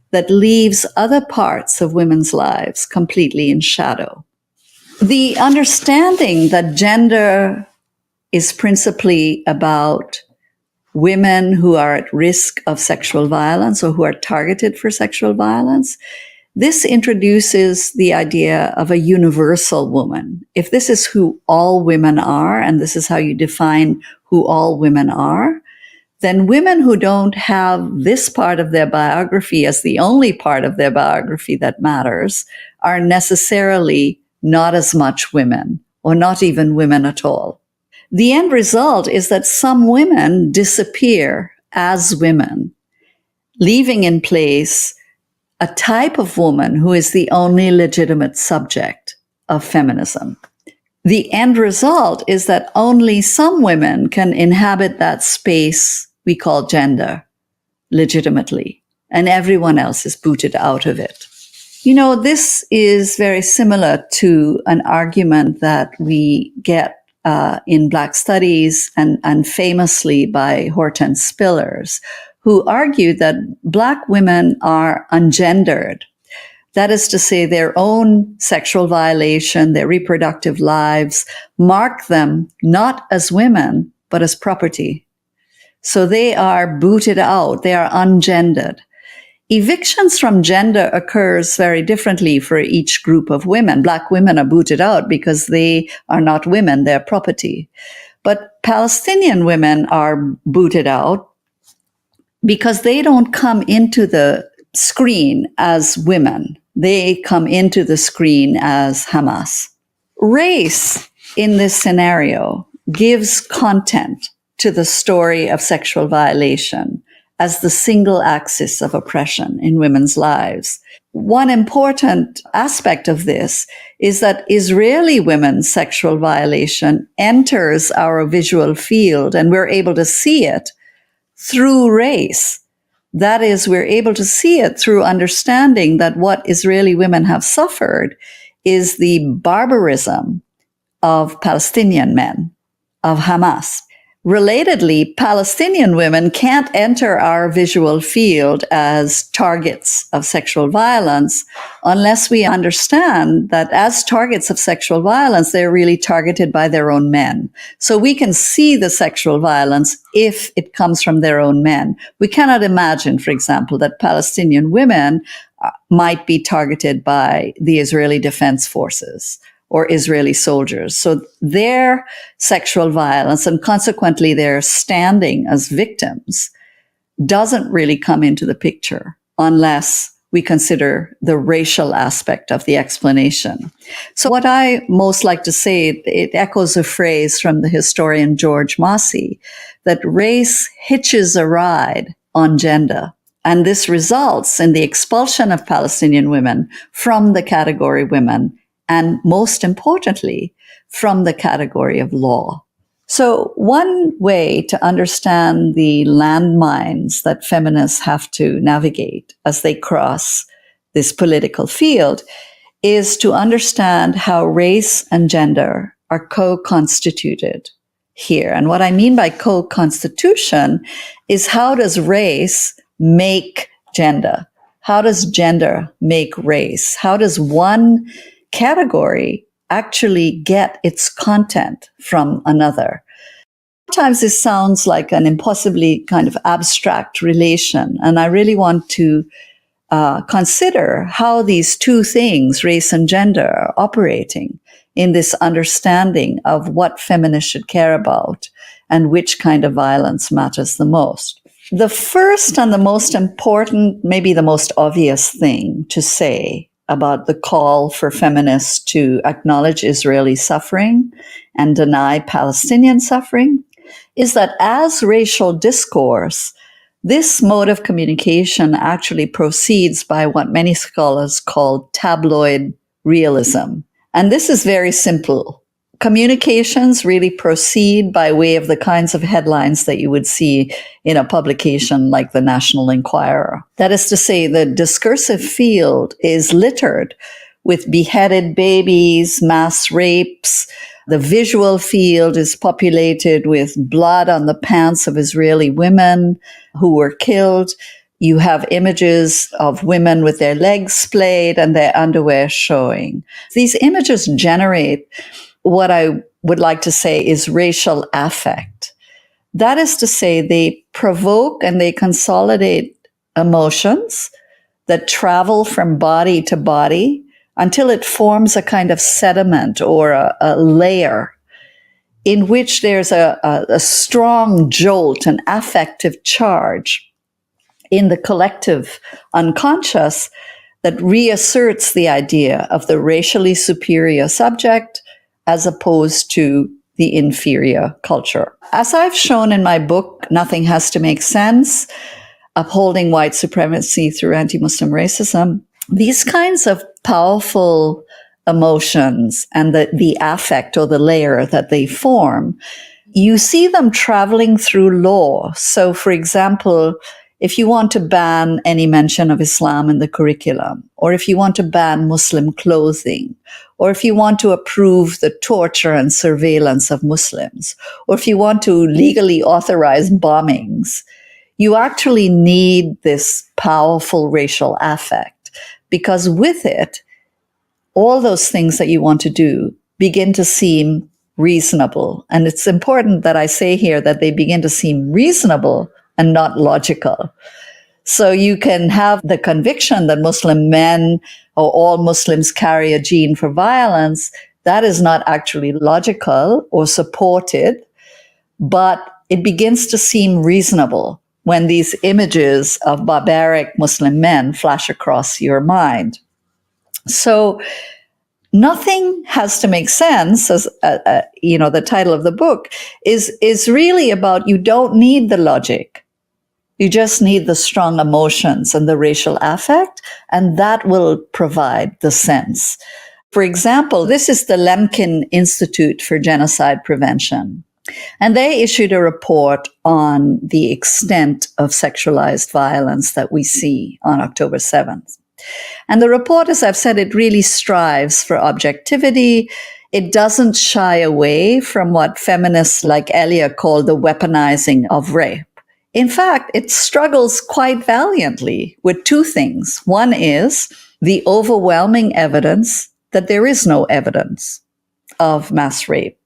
that leaves other parts of women's lives completely in shadow. The understanding that gender is principally about women who are at risk of sexual violence or who are targeted for sexual violence This introduces the idea of a universal woman. If this is who all women are, and this is how you define who all women are, then women who don't have this part of their biography as the only part of their biography that matters are necessarily not as much women, or not even women at all. The end result is that some women disappear as women, leaving in place a type of woman who is the only legitimate subject of feminism. The end result is that only some women can inhabit that space we call gender legitimately, and everyone else is booted out of it. You know, this is very similar to an argument that we get in Black studies and famously by Hortense Spillers, who argued that Black women are ungendered. That is to say, their own sexual violation, their reproductive lives, mark them not as women, but as property. So they are booted out, they are ungendered. Evictions from gender occurs very differently for each group of women. Black women are booted out because they are not women, they're property. But Palestinian women are booted out because they don't come into the screen as women. They come into the screen as Hamas. Race in this scenario gives content to the story of sexual violation as the single axis of oppression in women's lives. One important aspect of this is that Israeli women's sexual violation enters our visual field, and we're able to see it through race. That is, we're able to see it through understanding that what Israeli women have suffered is the barbarism of Palestinian men, of Hamas. Relatedly, Palestinian women can't enter our visual field as targets of sexual violence unless we understand that as targets of sexual violence, they're really targeted by their own men. So we can see the sexual violence if it comes from their own men. We cannot imagine, for example, that Palestinian women might be targeted by the Israeli Defense Forces or Israeli soldiers. So their sexual violence and consequently their standing as victims doesn't really come into the picture unless we consider the racial aspect of the explanation. So what I most like to say, it echoes a phrase from the historian George Massey, that race hitches a ride on gender. And this results in the expulsion of Palestinian women from the category women, and most importantly, from the category of law. So one way to understand the landmines that feminists have to navigate as they cross this political field is to understand how race and gender are co-constituted here. And what I mean by co-constitution is, how does race make gender? How does gender make race? How does one category actually get its content from another? Sometimes this sounds like an impossibly kind of abstract relation, and I really want to consider how these two things, race and gender, are operating in this understanding of what feminists should care about and which kind of violence matters the most. The first and the most important, maybe the most obvious thing to say about the call for feminists to acknowledge Israeli suffering and deny Palestinian suffering is that as racial discourse, this mode of communication actually proceeds by what many scholars call tabloid realism. And this is very simple. Communications really proceed by way of the kinds of headlines that you would see in a publication like the National Enquirer. That is to say, the discursive field is littered with beheaded babies, mass rapes. The visual field is populated with blood on the pants of Israeli women who were killed. You have images of women with their legs splayed and their underwear showing. These images generate what I would like to say is racial affect. That is to say, they provoke and they consolidate emotions that travel from body to body until it forms a kind of sediment or a layer in which there's a strong jolt, an affective charge in the collective unconscious that reasserts the idea of the racially superior subject as opposed to the inferior culture. As I've shown in my book, Nothing Has to Make Sense, Upholding White Supremacy Through Anti-Muslim Racism, these kinds of powerful emotions and the affect or the layer that they form, you see them traveling through law. So, for example, if you want to ban any mention of Islam in the curriculum, or if you want to ban Muslim clothing, or if you want to approve the torture and surveillance of Muslims, or if you want to legally authorize bombings, you actually need this powerful racial affect, because with it, all those things that you want to do begin to seem reasonable. And it's important that I say here that they begin to seem reasonable and not logical. So you can have the conviction that Muslim men or all Muslims carry a gene for violence. That is not actually logical or supported, but it begins to seem reasonable when these images of barbaric Muslim men flash across your mind. So Nothing Has to Make Sense, as the title of the book is really about, you don't need the logic. You just need the strong emotions and the racial affect, and that will provide the sense. For example, this is the Lemkin Institute for Genocide Prevention, and they issued a report on the extent of sexualized violence that we see on October 7th. And the report, as I've said, it really strives for objectivity. It doesn't shy away from what feminists like Elia call the weaponizing of rape. In fact, it struggles quite valiantly with two things. One is the overwhelming evidence that there is no evidence of mass rape.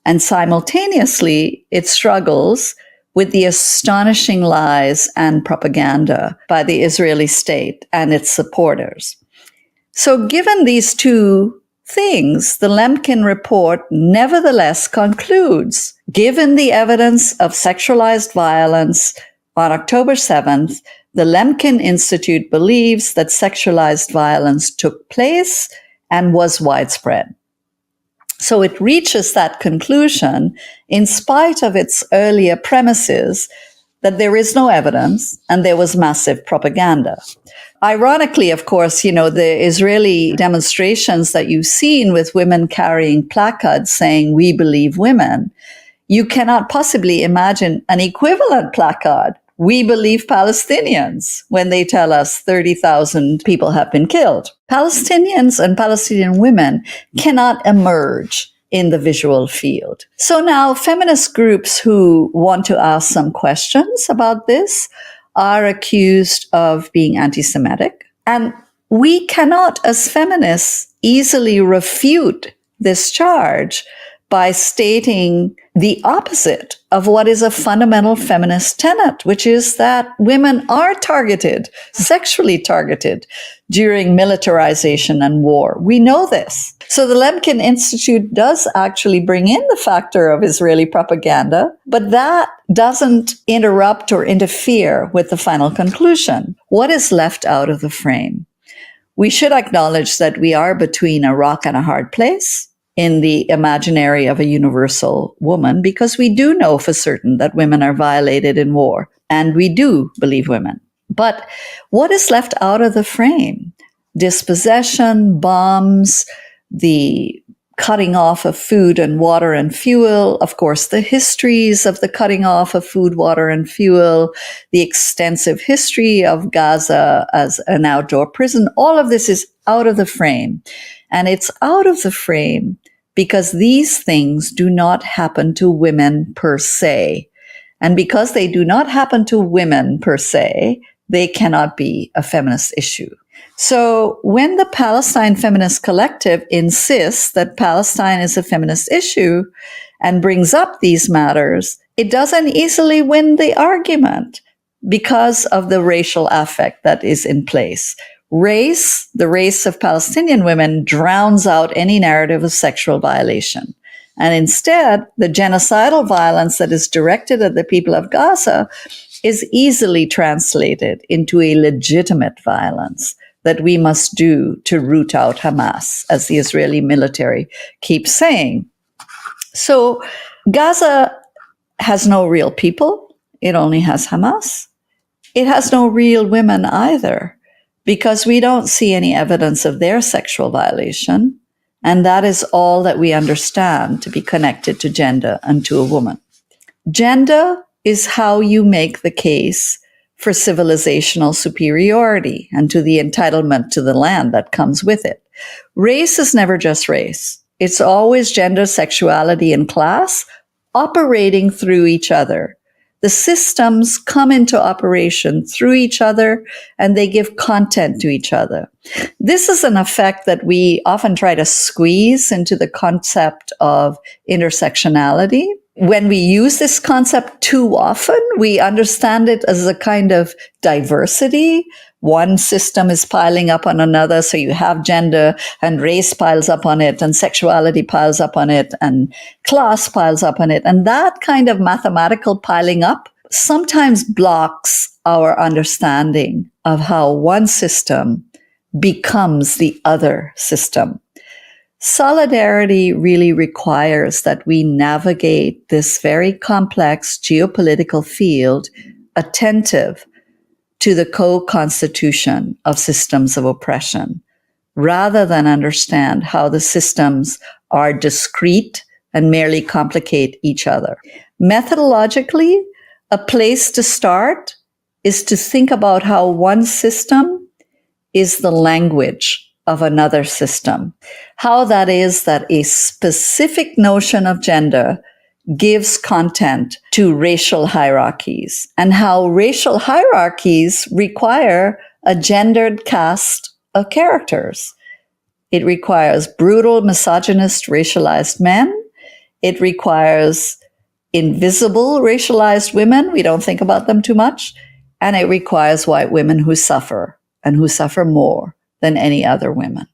And simultaneously, it struggles with the astonishing lies and propaganda by the Israeli state and its supporters. So given these two things, the Lemkin report nevertheless concludes, given the evidence of sexualized violence on October 7th, the Lemkin Institute believes that sexualized violence took place and was widespread. So it reaches that conclusion in spite of its earlier premises that there is no evidence and there was massive propaganda. Ironically, of course, the Israeli demonstrations that you've seen with women carrying placards saying, "We believe women," you cannot possibly imagine an equivalent placard, "We believe Palestinians," when they tell us 30,000 people have been killed. Palestinians and Palestinian women cannot emerge in the visual field. So now feminist groups who want to ask some questions about this are accused of being anti-Semitic. And we cannot, as feminists, easily refute this charge by stating the opposite of what is a fundamental feminist tenet, which is that women are targeted, sexually targeted, during militarization and war. We know this. So the Lemkin Institute does actually bring in the factor of Israeli propaganda, but that doesn't interrupt or interfere with the final conclusion. What is left out of the frame? We should acknowledge that we are between a rock and a hard place in the imaginary of a universal woman, because we do know for certain that women are violated in war, and we do believe women. But what is left out of the frame? Dispossession, bombs, the cutting off of food and water and fuel, of course, the histories of the cutting off of food, water, and fuel, the extensive history of Gaza as an outdoor prison, all of this is out of the frame. And it's out of the frame because these things do not happen to women per se. And because they do not happen to women per se, they cannot be a feminist issue. So when the Palestine Feminist Collective insists that Palestine is a feminist issue and brings up these matters, it doesn't easily win the argument, because of the racial affect that is in place. Race, the race of Palestinian women, drowns out any narrative of sexual violation. And instead, the genocidal violence that is directed at the people of Gaza is easily translated into a legitimate violence that we must do to root out Hamas, as the Israeli military keeps saying. So Gaza has no real people. It only has Hamas. It has no real women either, because we don't see any evidence of their sexual violation. And that is all that we understand to be connected to gender and to a woman. Gender is how you make the case for civilizational superiority and to the entitlement to the land that comes with it. Race is never just race. It's always gender, sexuality, and class operating through each other. The systems come into operation through each other, and they give content to each other. This is an effect that we often try to squeeze into the concept of intersectionality. When we use this concept too often, we understand it as a kind of diversity. One system is piling up on another, so you have gender and race piles up on it, and sexuality piles up on it, and class piles up on it. And that kind of mathematical piling up sometimes blocks our understanding of how one system becomes the other system. Solidarity really requires that we navigate this very complex geopolitical field attentive to the co-constitution of systems of oppression, rather than understand how the systems are discrete and merely complicate each other. Methodologically, a place to start is to think about how one system is the language of another system. How that is that a specific notion of gender gives content to racial hierarchies, and how racial hierarchies require a gendered cast of characters. It requires brutal, misogynist, racialized men. It requires invisible, racialized women. We don't think about them too much. And it requires white women who suffer, and who suffer more than any other women.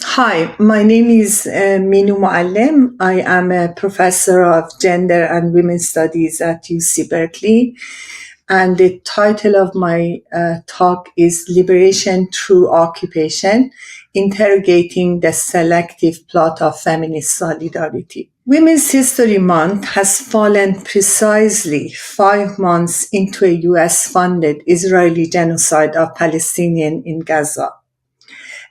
Hi, my name is Minu Muallim. I am a professor of gender and women's studies at UC Berkeley. And the title of my talk is Liberation Through Occupation, Interrogating the Selective Plot of Feminist Solidarity. Women's History Month has fallen precisely 5 months into a US-funded Israeli genocide of Palestinians in Gaza.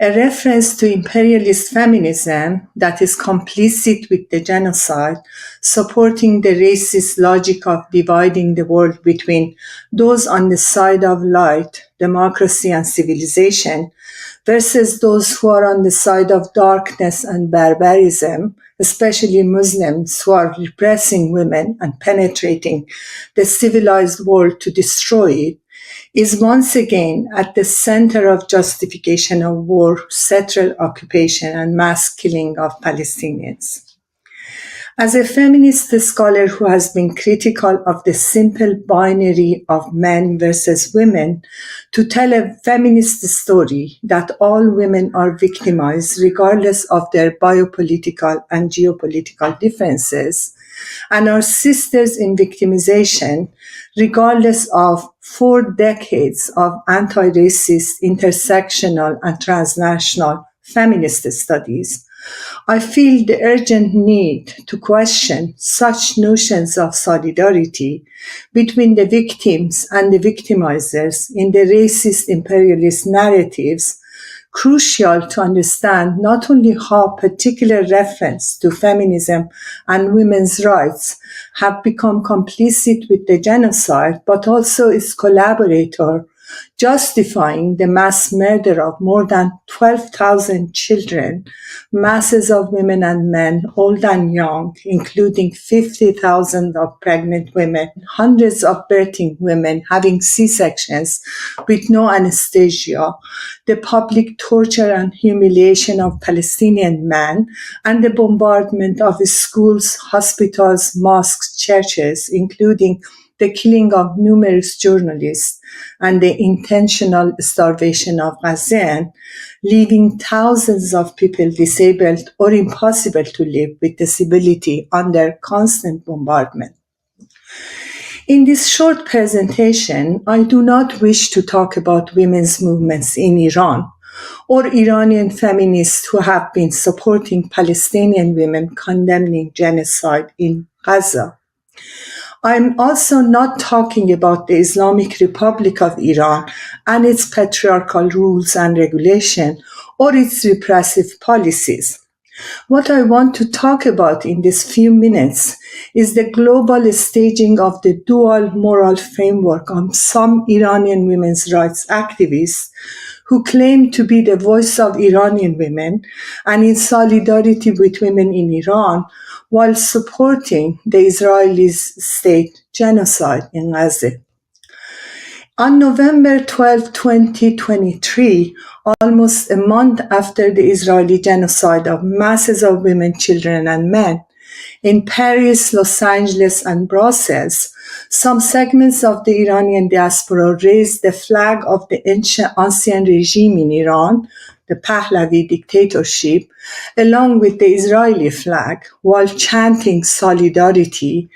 A reference to imperialist feminism that is complicit with the genocide, supporting the racist logic of dividing the world between those on the side of light, democracy, and civilization, versus those who are on the side of darkness and barbarism, especially Muslims who are repressing women and penetrating the civilized world to destroy it, is once again at the center of justification of war, settler occupation, and mass killing of Palestinians. As a feminist scholar who has been critical of the simple binary of men versus women, to tell a feminist story that all women are victimized regardless of their biopolitical and geopolitical differences, and are sisters in victimization regardless of 4 decades of anti-racist, intersectional, and transnational feminist studies, I feel the urgent need to question such notions of solidarity between the victims and the victimizers in the racist imperialist narratives, crucial to understand not only how particular reference to feminism and women's rights have become complicit with the genocide, but also its collaborator, justifying the mass murder of more than 12,000 children, masses of women and men, old and young, including 50,000 of pregnant women, hundreds of birthing women having C-sections with no anesthesia, the public torture and humiliation of Palestinian men, and the bombardment of schools, hospitals, mosques, churches, including the killing of numerous journalists, and the intentional starvation of Gaza, leaving thousands of people disabled or impossible to live with disability under constant bombardment. In this short presentation, I do not wish to talk about women's movements in Iran or Iranian feminists who have been supporting Palestinian women condemning genocide in Gaza. I'm also not talking about the Islamic Republic of Iran and its patriarchal rules and regulation or its repressive policies. What I want to talk about in these few minutes is the global staging of the dual moral framework on some Iranian women's rights activists who claim to be the voice of Iranian women and in solidarity with women in Iran while supporting the Israeli state genocide in Gaza. On November 12, 2023, almost a month after the Israeli genocide of masses of women, children, and men, in Paris, Los Angeles, and Brussels, some segments of the Iranian diaspora raised the flag of the ancien regime in Iran, the Pahlavi dictatorship, along with the Israeli flag, while chanting solidarity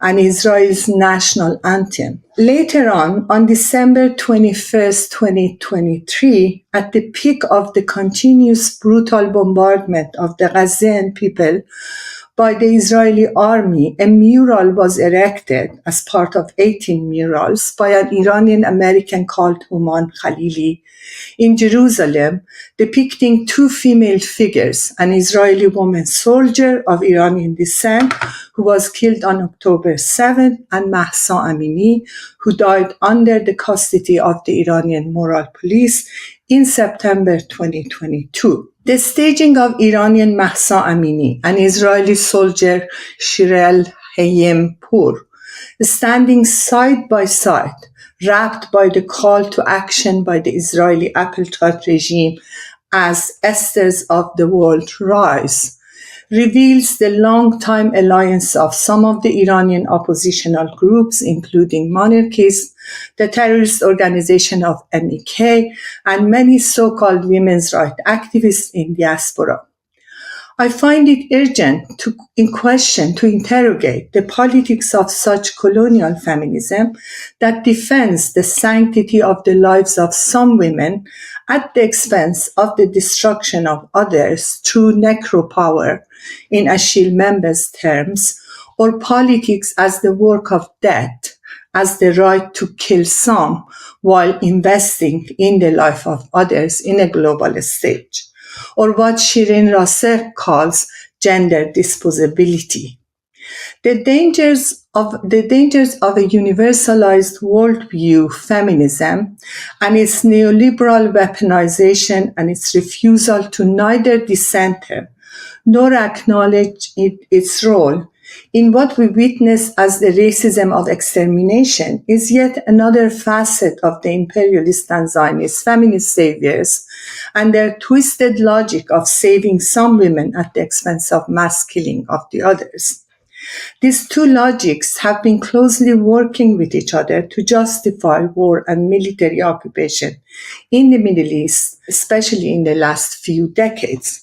and Israel's national anthem. Later on December 21st, 2023, at the peak of the continuous brutal bombardment of the Gazan people by the Israeli army, a mural was erected as part of 18 murals by an Iranian American called Human Khalili in Jerusalem, depicting two female figures, an Israeli woman soldier of Iranian descent who was killed on October 7, and Mahsa Amini, who died under the custody of the Iranian moral police in September 2022. The staging of Iranian Mahsa Amini and Israeli soldier Shirel Hayempur, standing side by side, wrapped by the call to action by the Israeli apartheid regime as Esthers of the World Rise, reveals the long-time alliance of some of the Iranian oppositional groups, including monarchists, the terrorist organization of MEK, and many so-called women's rights activists in diaspora. I find it urgent to interrogate the politics of such colonial feminism that defends the sanctity of the lives of some women at the expense of the destruction of others through necropower, in Achille Mbembe's terms, or politics as the work of death, as the right to kill some while investing in the life of others in a global stage, or what Sherene Razack calls gender disposability. The dangers of a universalized worldview feminism and its neoliberal weaponization and its refusal to neither decenter nor acknowledge its role in what we witness as the racism of extermination is yet another facet of the imperialist and Zionist feminist saviors and their twisted logic of saving some women at the expense of mass killing of the others. These two logics have been closely working with each other to justify war and military occupation in the Middle East, especially in the last few decades.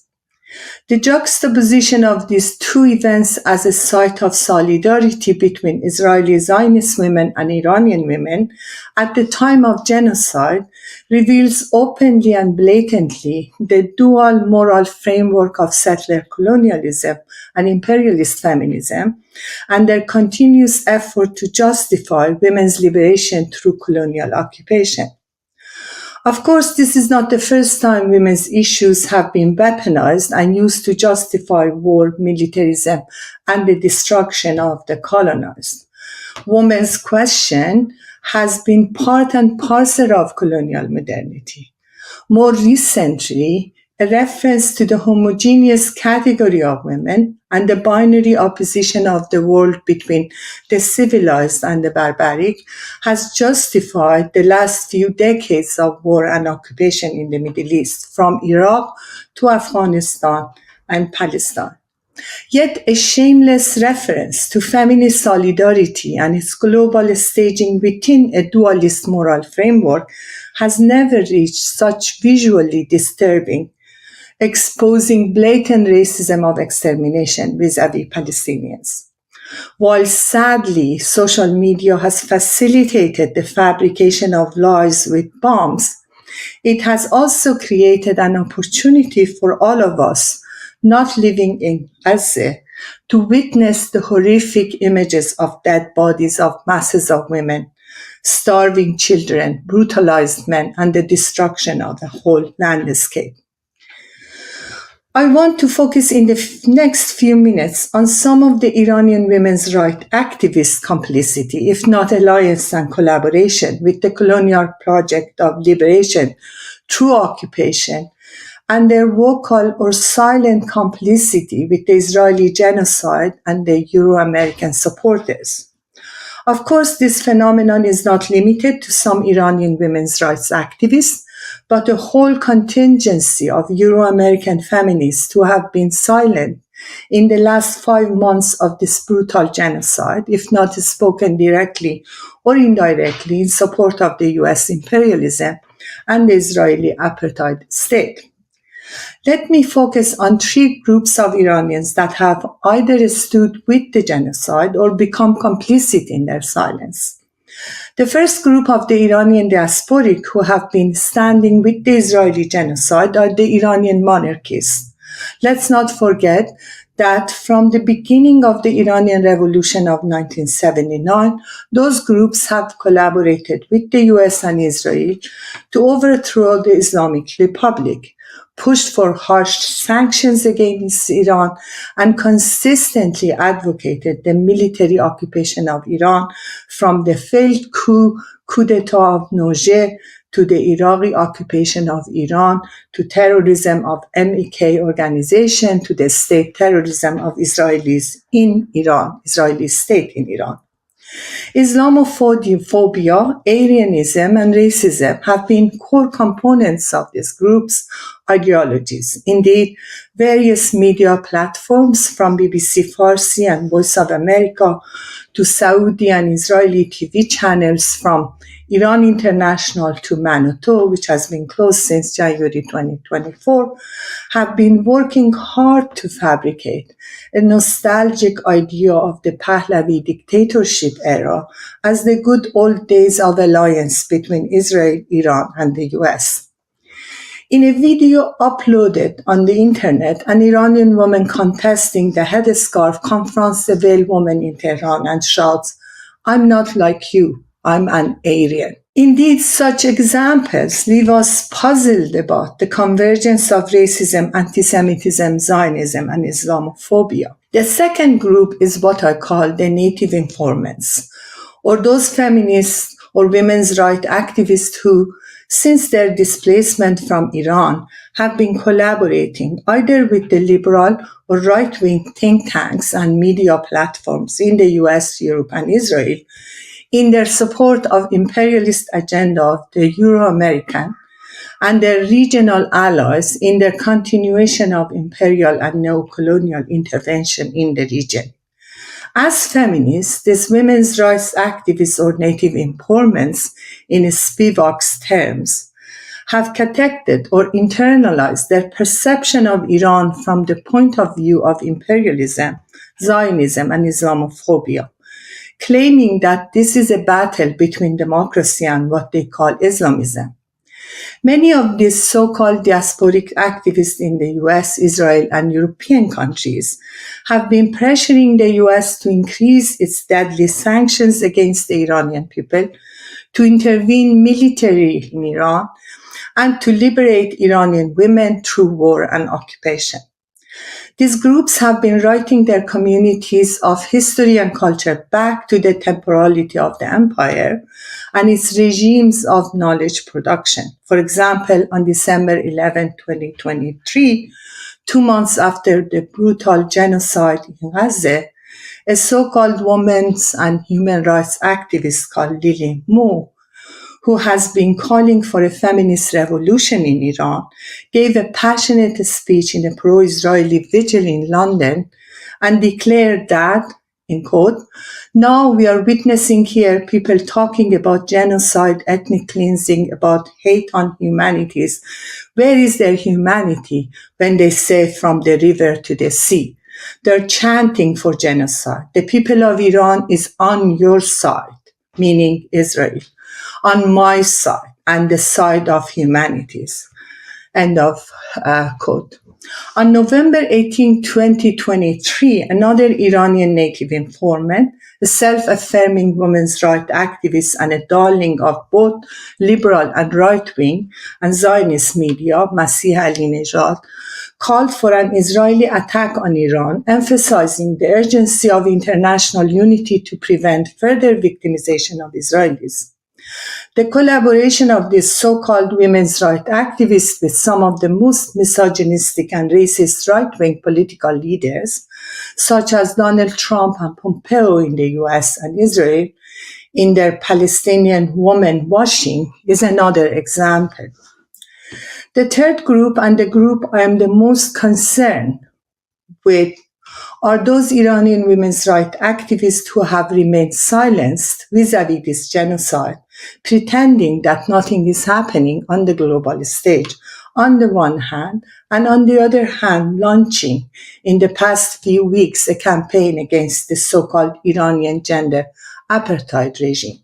The juxtaposition of these two events as a site of solidarity between Israeli Zionist women and Iranian women at the time of genocide reveals openly and blatantly the dual moral framework of settler colonialism and imperialist feminism and their continuous effort to justify women's liberation through colonial occupation. Of course, this is not the first time women's issues have been weaponized and used to justify war, militarism, and the destruction of the colonized. Women's question has been part and parcel of colonial modernity. More recently, a reference to the homogeneous category of women and the binary opposition of the world between the civilized and the barbaric has justified the last few decades of war and occupation in the Middle East, from Iraq to Afghanistan and Palestine. Yet a shameless reference to feminist solidarity and its global staging within a dualist moral framework has never reached such visually disturbing, exposing blatant racism of extermination vis-à-vis Palestinians. While sadly, social media has facilitated the fabrication of lies with bombs, it has also created an opportunity for all of us not living in Gaza to witness the horrific images of dead bodies of masses of women, starving children, brutalized men, and the destruction of the whole landscape. I want to focus in the next few minutes on some of the Iranian women's rights activists' complicity, if not alliance and collaboration, with the colonial project of liberation through occupation, and their vocal or silent complicity with the Israeli genocide and the Euro-American supporters. Of course, this phenomenon is not limited to some Iranian women's rights activists, but a whole contingency of Euro-American feminists who have been silent in the last 5 months of this brutal genocide, if not spoken directly or indirectly in support of the US imperialism and the Israeli apartheid state. Let me focus on 3 groups of Iranians that have either stood with the genocide or become complicit in their silence. The first group of the Iranian diasporic who have been standing with the Israeli genocide are the Iranian monarchists. Let's not forget that from the beginning of the Iranian Revolution of 1979, those groups have collaborated with the US and Israel to overthrow the Islamic Republic, pushed for harsh sanctions against Iran, and consistently advocated the military occupation of Iran from the failed coup d'etat of Noje to the Iraqi occupation of Iran, to terrorism of MEK organization, to the state terrorism of Israelis in Iran, Israeli state in Iran. Islamophobia, Aryanism, and racism have been core components of these groups' ideologies. Indeed, various media platforms from BBC Farsi and Voice of America to Saudi and Israeli TV channels from Iran International to Manoto, which has been closed since January 2024, have been working hard to fabricate a nostalgic idea of the Pahlavi dictatorship era as the good old days of alliance between Israel, Iran, and the US. In a video uploaded on the internet, an Iranian woman contesting the headscarf confronts a veiled woman in Tehran and shouts, "I'm not like you, I'm an Aryan." Indeed, such examples leave us puzzled about the convergence of racism, anti-Semitism, Zionism, and Islamophobia. The second group is what I call the native informants, or those feminists or women's rights activists who, since their displacement from Iran, have been collaborating either with the liberal or right-wing think tanks and media platforms in the US, Europe, and Israel in their support of imperialist agenda of the Euro-American and their regional allies in their continuation of imperial and neo-colonial intervention in the region. As feminists, these women's rights activists or native informants, in Spivak's terms, have categorized or internalized their perception of Iran from the point of view of imperialism, Zionism, and Islamophobia, claiming that this is a battle between democracy and what they call Islamism. Many of these so-called diasporic activists in the US, Israel, and European countries have been pressuring the US to increase its deadly sanctions against the Iranian people, to intervene militarily in Iran, and to liberate Iranian women through war and occupation. These groups have been writing their communities of history and culture back to the temporality of the empire and its regimes of knowledge production. For example, on December 11, 2023, 2 months after the brutal genocide in Gaza, a so-called women's and human rights activist called Lila, who has been calling for a feminist revolution in Iran, gave a passionate speech in a pro-Israeli vigil in London and declared that, in quote, now we are witnessing here people talking about genocide, ethnic cleansing, about hate on humanities. Where is their humanity when they say from the river to the sea? They're chanting for genocide. The people of Iran is on your side, meaning Israel, on my side, and the side of humanities. End of quote. On November 18, 2023, another Iranian native informant, a self-affirming women's rights activist and a darling of both liberal and right-wing and Zionist media, Masih Alinejad, called for an Israeli attack on Iran, emphasizing the urgency of international unity to prevent further victimization of Israelis. The collaboration of these so-called women's rights activists with some of the most misogynistic and racist right-wing political leaders, such as Donald Trump and Pompeo in the US and Israel, in their Palestinian woman washing, is another example. The third group, and the group I am the most concerned with, are those Iranian women's rights activists who have remained silenced vis-à-vis this genocide, pretending that nothing is happening on the global stage, on the one hand, and on the other hand, launching in the past few weeks a campaign against the so-called Iranian gender apartheid regime.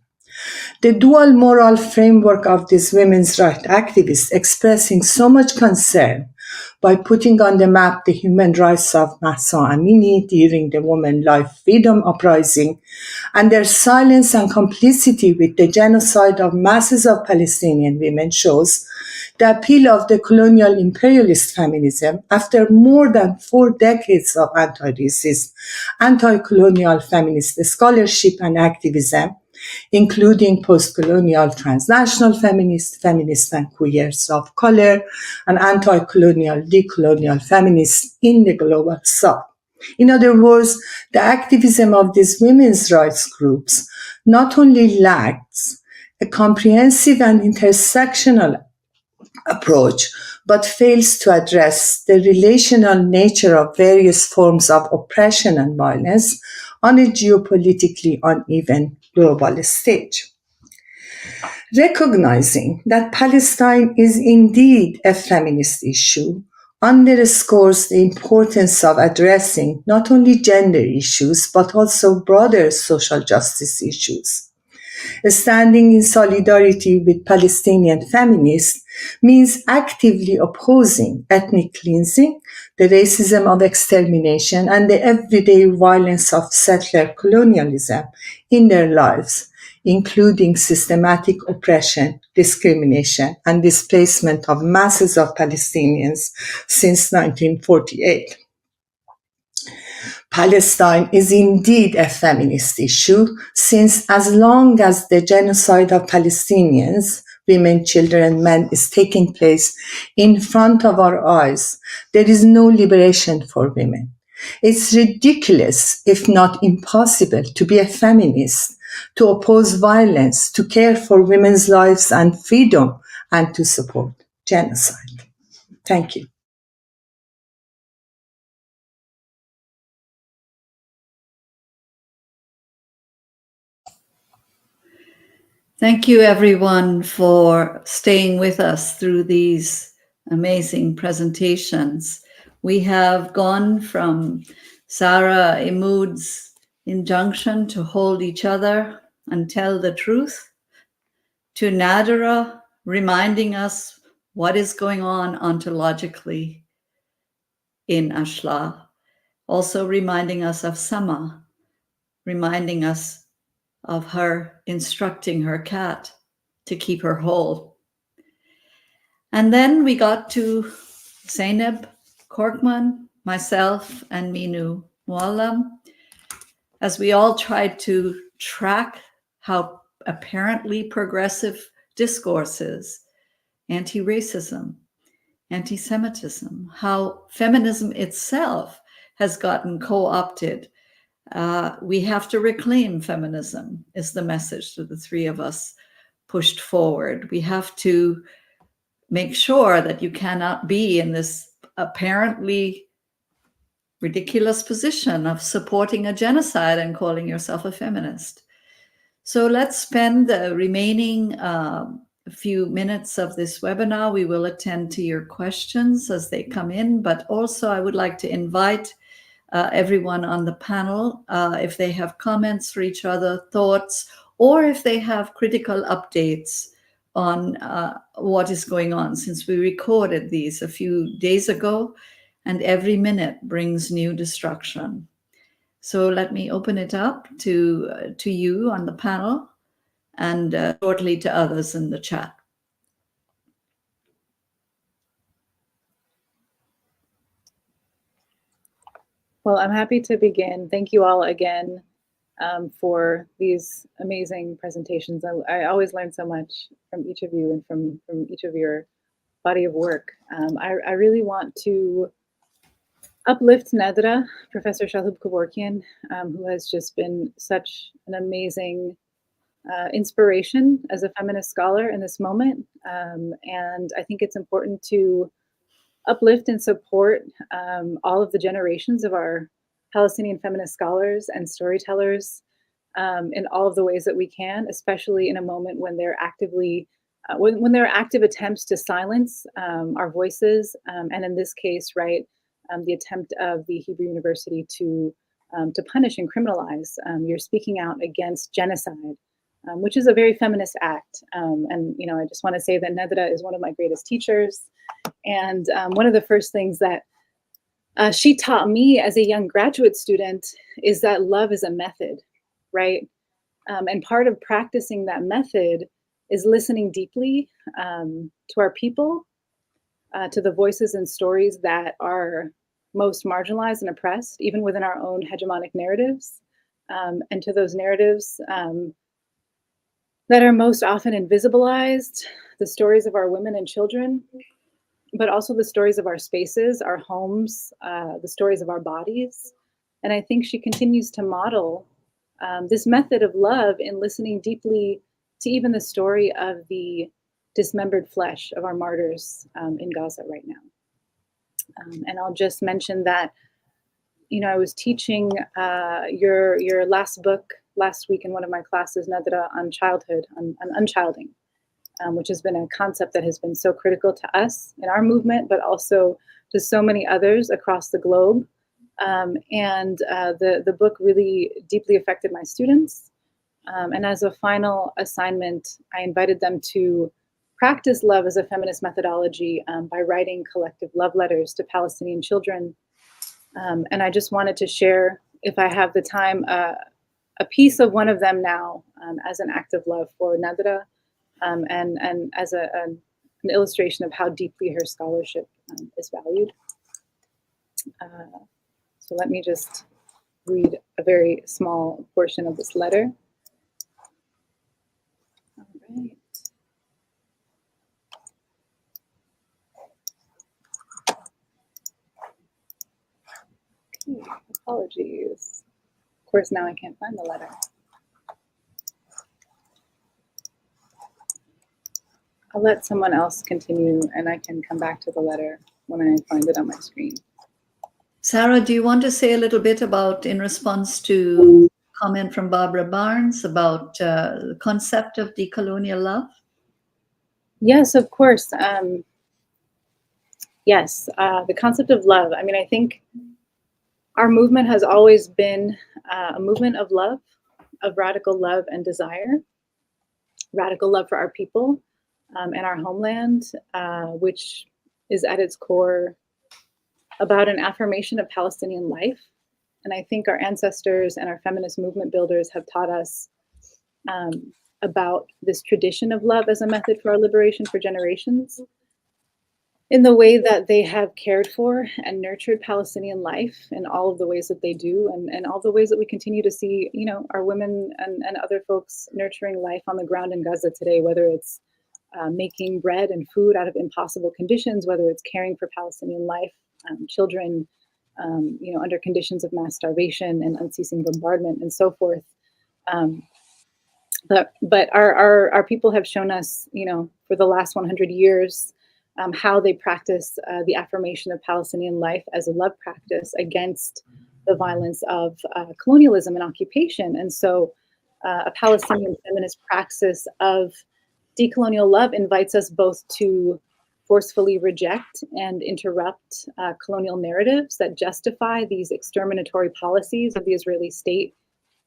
The dual moral framework of these women's rights activists expressing so much concern by putting on the map the human rights of Mahsa Amini during the Women Life Freedom Uprising, and their silence and complicity with the genocide of masses of Palestinian women shows the appeal of the colonial imperialist feminism after more than 4 decades of anti-racist, anti-colonial feminist scholarship and activism, including post-colonial transnational feminists, feminists and queers of color, and anti-colonial, decolonial feminists in the global south. In other words, the activism of these women's rights groups not only lacks a comprehensive and intersectional approach, but fails to address the relational nature of various forms of oppression and violence on a geopolitically uneven global stage. Recognizing that Palestine is indeed a feminist issue underscores the importance of addressing not only gender issues, but also broader social justice issues. Standing in solidarity with Palestinian feminists means actively opposing ethnic cleansing, the racism of extermination, and the everyday violence of settler colonialism in their lives, including systematic oppression, discrimination, and displacement of masses of Palestinians since 1948. Palestine is indeed a feminist issue, since as long as the genocide of Palestinians, women, children, and men is taking place in front of our eyes, there is no liberation for women. It's ridiculous, if not impossible, to be a feminist, to oppose violence, to care for women's lives and freedom, and to support genocide. Thank you. Thank you, everyone, for staying with us through these amazing presentations. We have gone from Sarah Imud's injunction to hold each other and tell the truth, to Nadera reminding us what is going on ontologically in Ashla, also reminding us of Sama, reminding us of her instructing her cat to keep her whole. And then we got to Zainab Korkman, myself, and Minu Muallam, as we all tried to track how apparently progressive discourses, anti-racism, anti-Semitism, how feminism itself has gotten co-opted. We have to reclaim feminism is the message that the three of us pushed forward. We have to make sure that you cannot be in this apparently ridiculous position of supporting a genocide and calling yourself a feminist. So let's spend the remaining few minutes of this webinar. We will attend to your questions as they come in, but also I would like to invite everyone on the panel, if they have comments for each other, thoughts, or if they have critical updates on what is going on, since we recorded these a few days ago, and every minute brings new destruction. So let me open it up to you on the panel, and shortly to others in the chat. Well, I'm happy to begin. Thank you all again for these amazing presentations. I always learn so much from each of you and from each of your body of work. I really want to uplift Nadera, Professor Shalhoub-Kevorkian, who has just been such an amazing inspiration as a feminist scholar in this moment. And I think it's important to uplift and support all of the generations of our Palestinian feminist scholars and storytellers in all of the ways that we can, especially in a moment when they're actively, when there are active attempts to silence our voices, and in this case, right, the attempt of the Hebrew University to punish and criminalize. You're speaking out against genocide, which is a very feminist act. And I just want to say that Nadera is one of my greatest teachers. And one of the first things that she taught me as a young graduate student is that love is a method, right? And part of practicing that method is listening deeply to our people, to the voices and stories that are most marginalized and oppressed, even within our own hegemonic narratives, and to those narratives that are most often invisibilized, the stories of our women and children, but also the stories of our spaces, our homes, the stories of our bodies. And I think she continues to model this method of love in listening deeply to even the story of the dismembered flesh of our martyrs in Gaza right now. And I'll just mention that, I was teaching your last book last week in one of my classes, Nadera, on childhood, on unchilding. Which has been a concept that has been so critical to us in our movement, but also to so many others across the globe. And the book really deeply affected my students. And as a final assignment, I invited them to practice love as a feminist methodology by writing collective love letters to Palestinian children. And I just wanted to share, if I have the time, a piece of one of them now as an act of love for Nadera. And as an illustration of how deeply her scholarship is valued. So let me just read a very small portion of this letter. All right. Okay, apologies. Of course, now I can't find the letter. I'll let someone else continue and I can come back to the letter when I find it on my screen. Sarah, do you want to say a little bit about, in response to comment from Barbara Barnes about the concept of decolonial love? Yes, of course. Yes, the concept of love. I mean, I think our movement has always been a movement of love, of radical love and desire, radical love for our people and our homeland, which is at its core about an affirmation of Palestinian life. And I think our ancestors and our feminist movement builders have taught us about this tradition of love as a method for our liberation for generations, in the way that they have cared for and nurtured Palestinian life in all of the ways that they do, and all the ways that we continue to see, our women and other folks nurturing life on the ground in Gaza today, whether it's making bread and food out of impossible conditions, whether it's caring for Palestinian life, children, under conditions of mass starvation and unceasing bombardment and so forth. But our people have shown us, for the last 100 years, how they practice the affirmation of Palestinian life as a love practice against the violence of colonialism and occupation. And so a Palestinian feminist praxis of decolonial love invites us both to forcefully reject and interrupt colonial narratives that justify these exterminatory policies of the Israeli state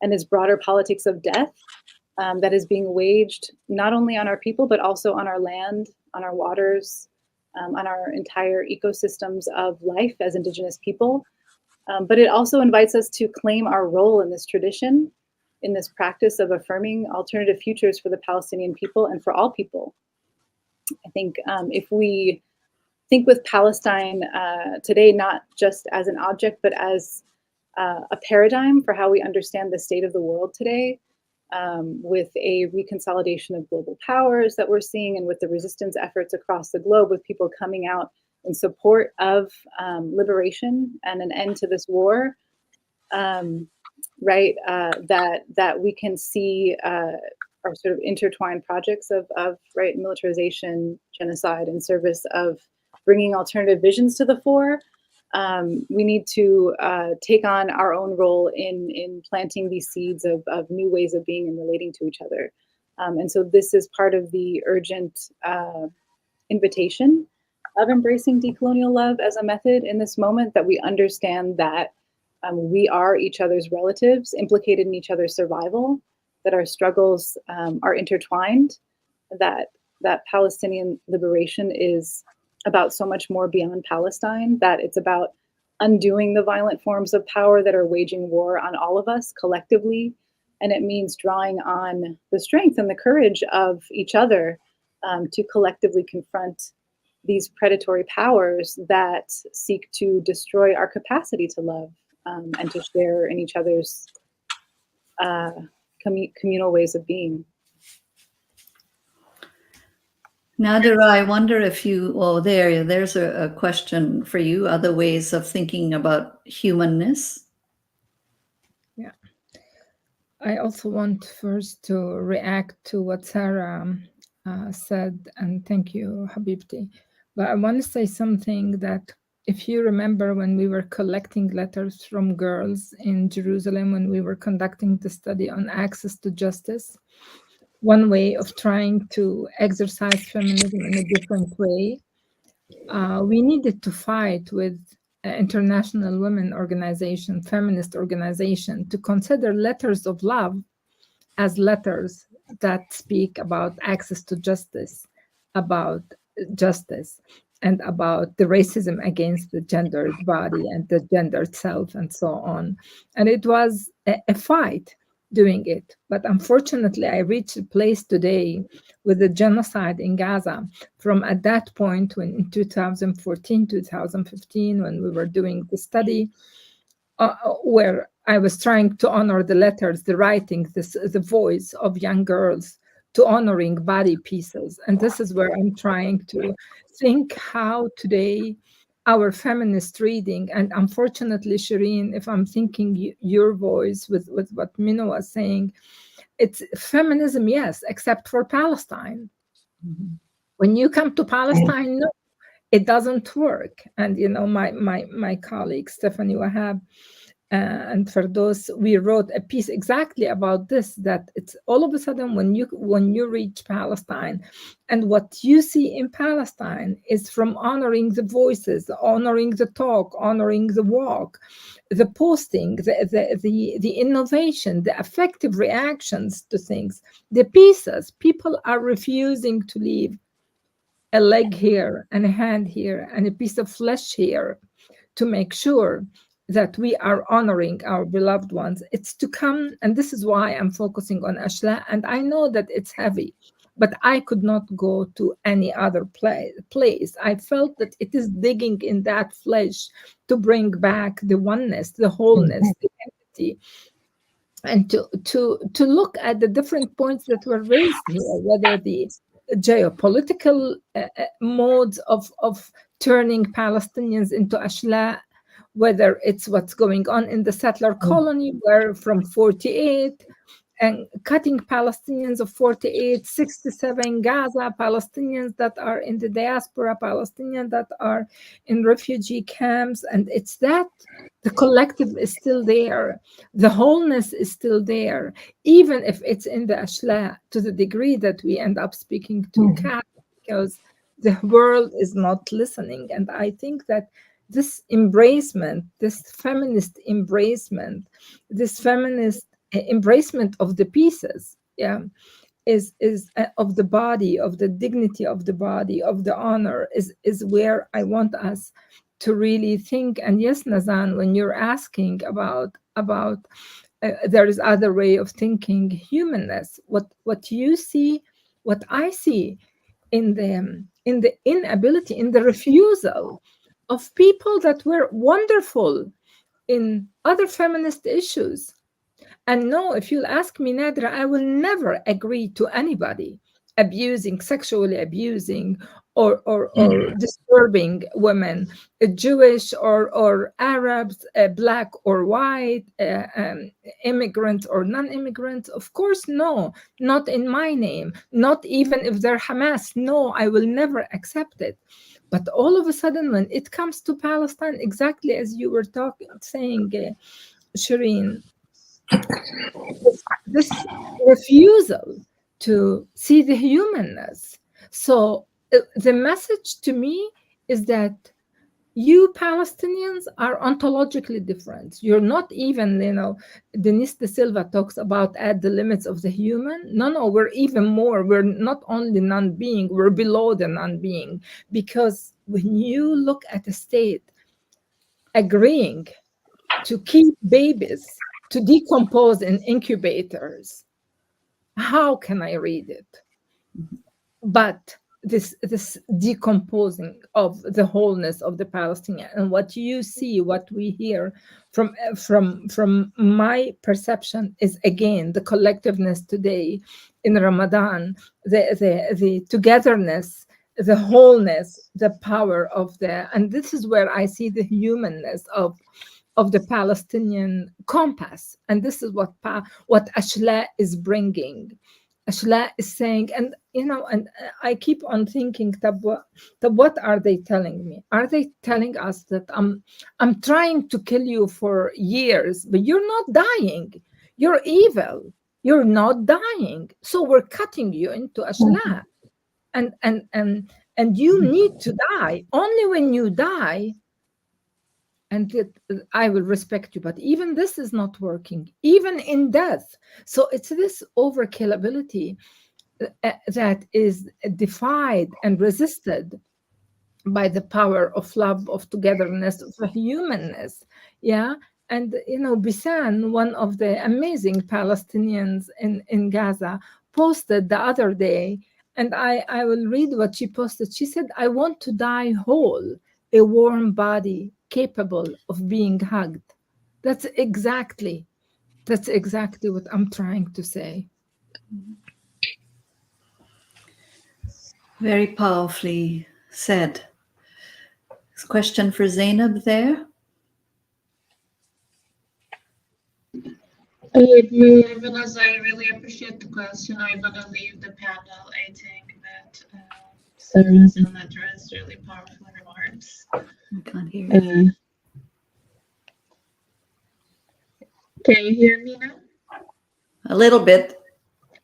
and its broader politics of death that is being waged not only on our people, but also on our land, on our waters, on our entire ecosystems of life as Indigenous people. But it also invites us to claim our role in this tradition, in this practice of affirming alternative futures for the Palestinian people and for all people. I think if we think with Palestine today, not just as an object, but as a paradigm for how we understand the state of the world today, with a reconsolidation of global powers that we're seeing, and with the resistance efforts across the globe, with people coming out in support of liberation and an end to this war, right? That we can see our sort of intertwined projects of right, militarization, genocide, in service of bringing alternative visions to the fore. We need to take on our own role in planting these seeds of new ways of being and relating to each other. And so this is part of the urgent invitation of embracing decolonial love as a method in this moment, that we understand that we are each other's relatives, implicated in each other's survival, that our struggles are intertwined, that Palestinian liberation is about so much more beyond Palestine, that it's about undoing the violent forms of power that are waging war on all of us collectively. And it means drawing on the strength and the courage of each other to collectively confront these predatory powers that seek to destroy our capacity to love and to share in each other's communal ways of being. Nadera, I wonder if you, well, there's a question for you, other ways of thinking about humanness. Yeah. I also want first to react to what Sarah said, and thank you, Habibti. But I want to say something that, if you remember when we were collecting letters from girls in Jerusalem, when we were conducting the study on access to justice, one way of trying to exercise feminism in a different way, we needed to fight with international women organization, feminist organization, to consider letters of love as letters that speak about access to justice, about justice, and about the racism against the gendered body and the gendered self, and so on. And it was a fight doing it. But unfortunately, I reached a place today with the genocide in Gaza, from at that point, when in 2014, 2015, when we were doing the study, where I was trying to honor the letters, the writing, the voice of young girls, to honoring body pieces. And this is where I'm trying to think how today our feminist reading, and unfortunately, Sherene, if I'm thinking your voice with what Mino was saying, it's feminism, yes, except for Palestine. Mm-hmm. When you come to Palestine, no, it doesn't work. And, you know, my colleague, Stephanie Wahab, and Ferdos, we wrote a piece exactly about this, that it's all of a sudden when you reach Palestine, and what you see in Palestine is from honoring the voices, honoring the talk, honoring the walk, the posting, the innovation, the effective reactions to things, the pieces. People are refusing to leave a leg here and a hand here and a piece of flesh here to make sure that we are honoring our beloved ones. It's to come, and this is why I'm focusing on Ashla, and I know that it's heavy, but I could not go to any other place. I felt that it is digging in that flesh to bring back the oneness, the wholeness, the entity, and to look at the different points that were raised here, whether the geopolitical modes of turning Palestinians into Ashla, whether it's what's going on in the settler colony, where from 48, cutting Palestinians of 48, 67, Gaza, Palestinians that are in the diaspora, Palestinians that are in refugee camps. And it's that the collective is still there. The wholeness is still there, even if it's in the ashla, to the degree that we end up speaking to cats, because the world is not listening. And I think that this embracement, this feminist embracement, this feminist embracement of the pieces, is of the body, of the dignity of the body, of the honor, is where I want us to really think. And yes, Nazan, when you're asking about there is other way of thinking humanness, what you see, what I see in the inability, in the refusal of people that were wonderful in other feminist issues. And no, if you'll ask me, Nadra, I will never agree to anybody sexually abusing or disturbing women, Jewish or Arabs, black or white, immigrants or non-immigrants. Of course, no, not in my name, not even if they're Hamas. No, I will never accept it. But all of a sudden, when it comes to Palestine, exactly as you were saying, Sherene, this refusal to see the humanness. So the message to me is that you Palestinians are ontologically different. You're not even, Denise de Silva talks about at the limits of the human. No, we're even more. We're not only non-being, we're below the non-being. Because when you look at a state agreeing to keep babies to decompose in incubators, how can I read it? But this decomposing of the wholeness of the Palestinian, and what you see, what we hear from my perception is again the collectiveness today in Ramadan, the togetherness, the wholeness, the power of and this is where I see the humanness of the Palestinian compass. And this is what Ashla is bringing. Ashla is saying, and I keep on thinking, what are they telling me? Are they telling us that I'm trying to kill you for years, but you're not dying. You're evil. You're not dying. So we're cutting you into Ashla. And you need to die. Only when you die, and I will respect you. But even this is not working, even in death. So it's this overkillability that is defied and resisted by the power of love, of togetherness, of humanness. Yeah. And, Bisan, one of the amazing Palestinians in Gaza, posted the other day, and I will read what she posted. She said, I want to die whole, a warm body capable of being hugged. That's exactly what I'm trying to say. Very powerfully said. Question for Zainab there. I really appreciate the question. I want to leave the panel. I think that Sarah's and Nadera's really powerful remarks. I can't hear you. Can you hear me now? A little bit.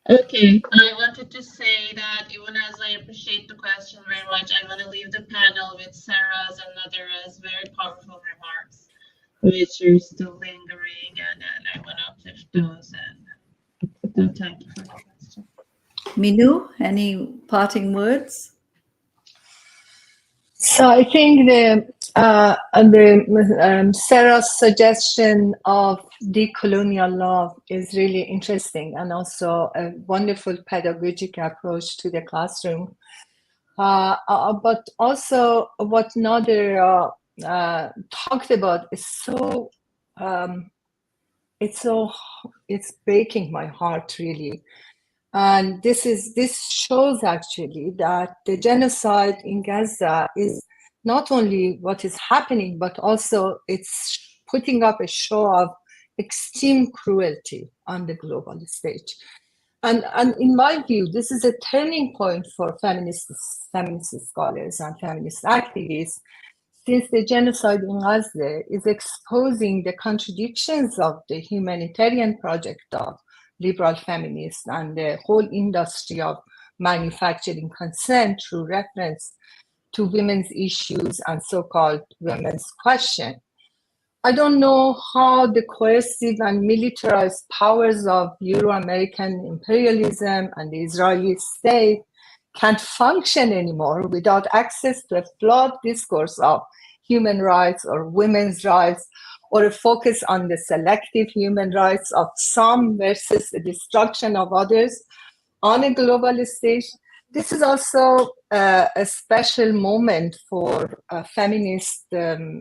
Okay, I wanted to say that even as I appreciate the question very much, I want to leave the panel with Sarah's and Nadera's very powerful remarks, which are still lingering, and I want to uplift those. And thank you for the question. Minu, any parting words? So I think Sarah's suggestion of decolonial love is really interesting, and also a wonderful pedagogic approach to the classroom. But also what Nadera talked about is so it's breaking my heart, really. And this shows actually that the genocide in Gaza is not only what is happening, but also it's putting up a show of extreme cruelty on the global stage. And in my view, this is a turning point for feminist scholars and feminist activists, since the genocide in Gaza is exposing the contradictions of the humanitarian project of liberal feminists and the whole industry of manufacturing consent through reference to women's issues and so-called women's question. I don't know how the coercive and militarized powers of Euro-American imperialism and the Israeli state can't function anymore without access to a flawed discourse of human rights or women's rights, or a focus on the selective human rights of some versus the destruction of others on a global stage. This is also a special moment for feminists,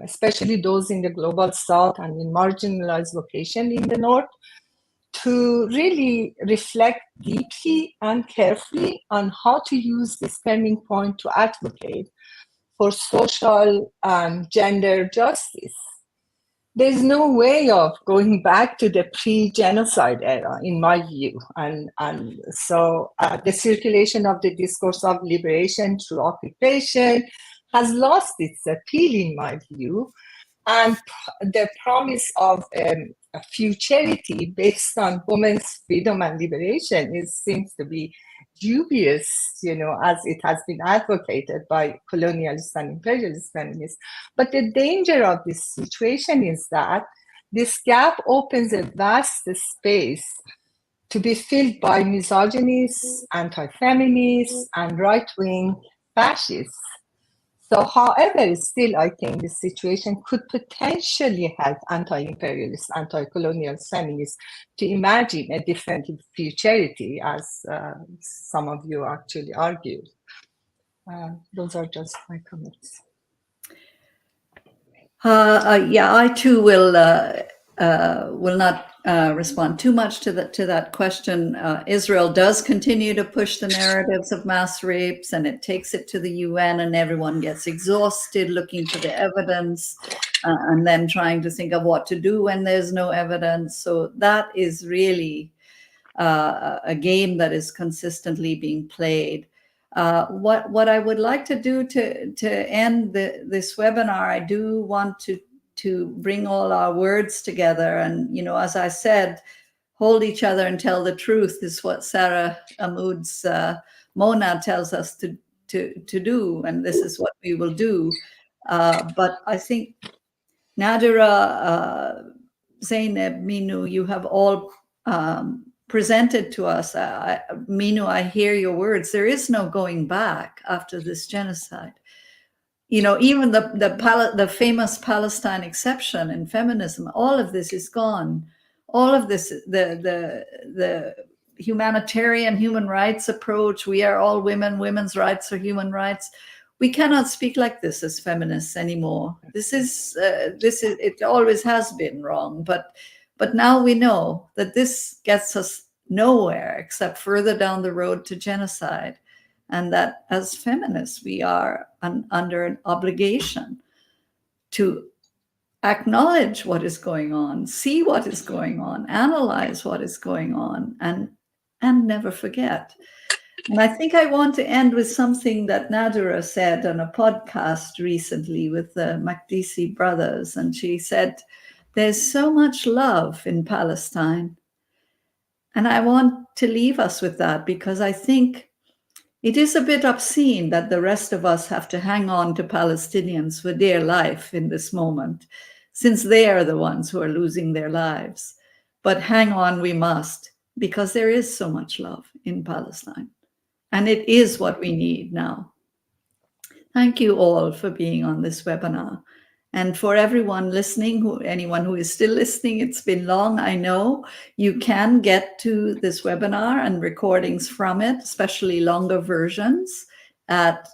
especially those in the global south and in marginalized locations in the north, to really reflect deeply and carefully on how to use this turning point to advocate for social and gender justice. There's no way of going back to the pre-genocide era, in my view. And so the circulation of the discourse of liberation through occupation has lost its appeal, in my view. And the promise of a futurity based on women's freedom and liberation seems to be dubious, as it has been advocated by colonialist and imperialist feminists. But the danger of this situation is that this gap opens a vast space to be filled by misogynists, anti-feminists, and right-wing fascists. So, however, still, I think this situation could potentially help anti-imperialist, anti-colonial feminists to imagine a different futurity, as some of you actually argued. Those are just my comments. Yeah, I too will not respond too much to that question. Israel does continue to push the narratives of mass rapes, and it takes it to the UN, and everyone gets exhausted looking for the evidence and then trying to think of what to do when there's no evidence. So that is really a game that is consistently being played. What I would like to do to end this webinar, I do want to bring all our words together, and as I said, hold each other and tell the truth is what Sarah Ahmoud's Mona tells us to do, and this is what we will do. But I think Nadera, Zeynep, Minu, you have all presented to us. Minu, I hear your words. There is no going back after this genocide. Even the famous Palestine exception in feminism, all of this is gone. All of this, the humanitarian human rights approach, we are all women, women's rights are human rights. We cannot speak like this as feminists anymore. This is it always has been wrong, but now we know that this gets us nowhere except further down the road to genocide, and that as feminists we are under an obligation to acknowledge what is going on, see what is going on, analyze what is going on, and never forget. And I think I want to end with something that Nadera said on a podcast recently with the Makdisi brothers. And she said, there's so much love in Palestine. And I want to leave us with that, because I think it is a bit obscene that the rest of us have to hang on to Palestinians for dear life in this moment, since they are the ones who are losing their lives. But hang on we must, because there is so much love in Palestine. And it is what we need now. Thank you all for being on this webinar. And for everyone listening, anyone who is still listening, it's been long, I know. You can get to this webinar and recordings from it, especially longer versions, at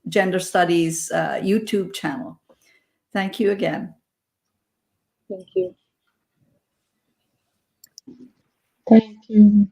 Gender Studies YouTube channel. Thank you again. Thank you. Thank you.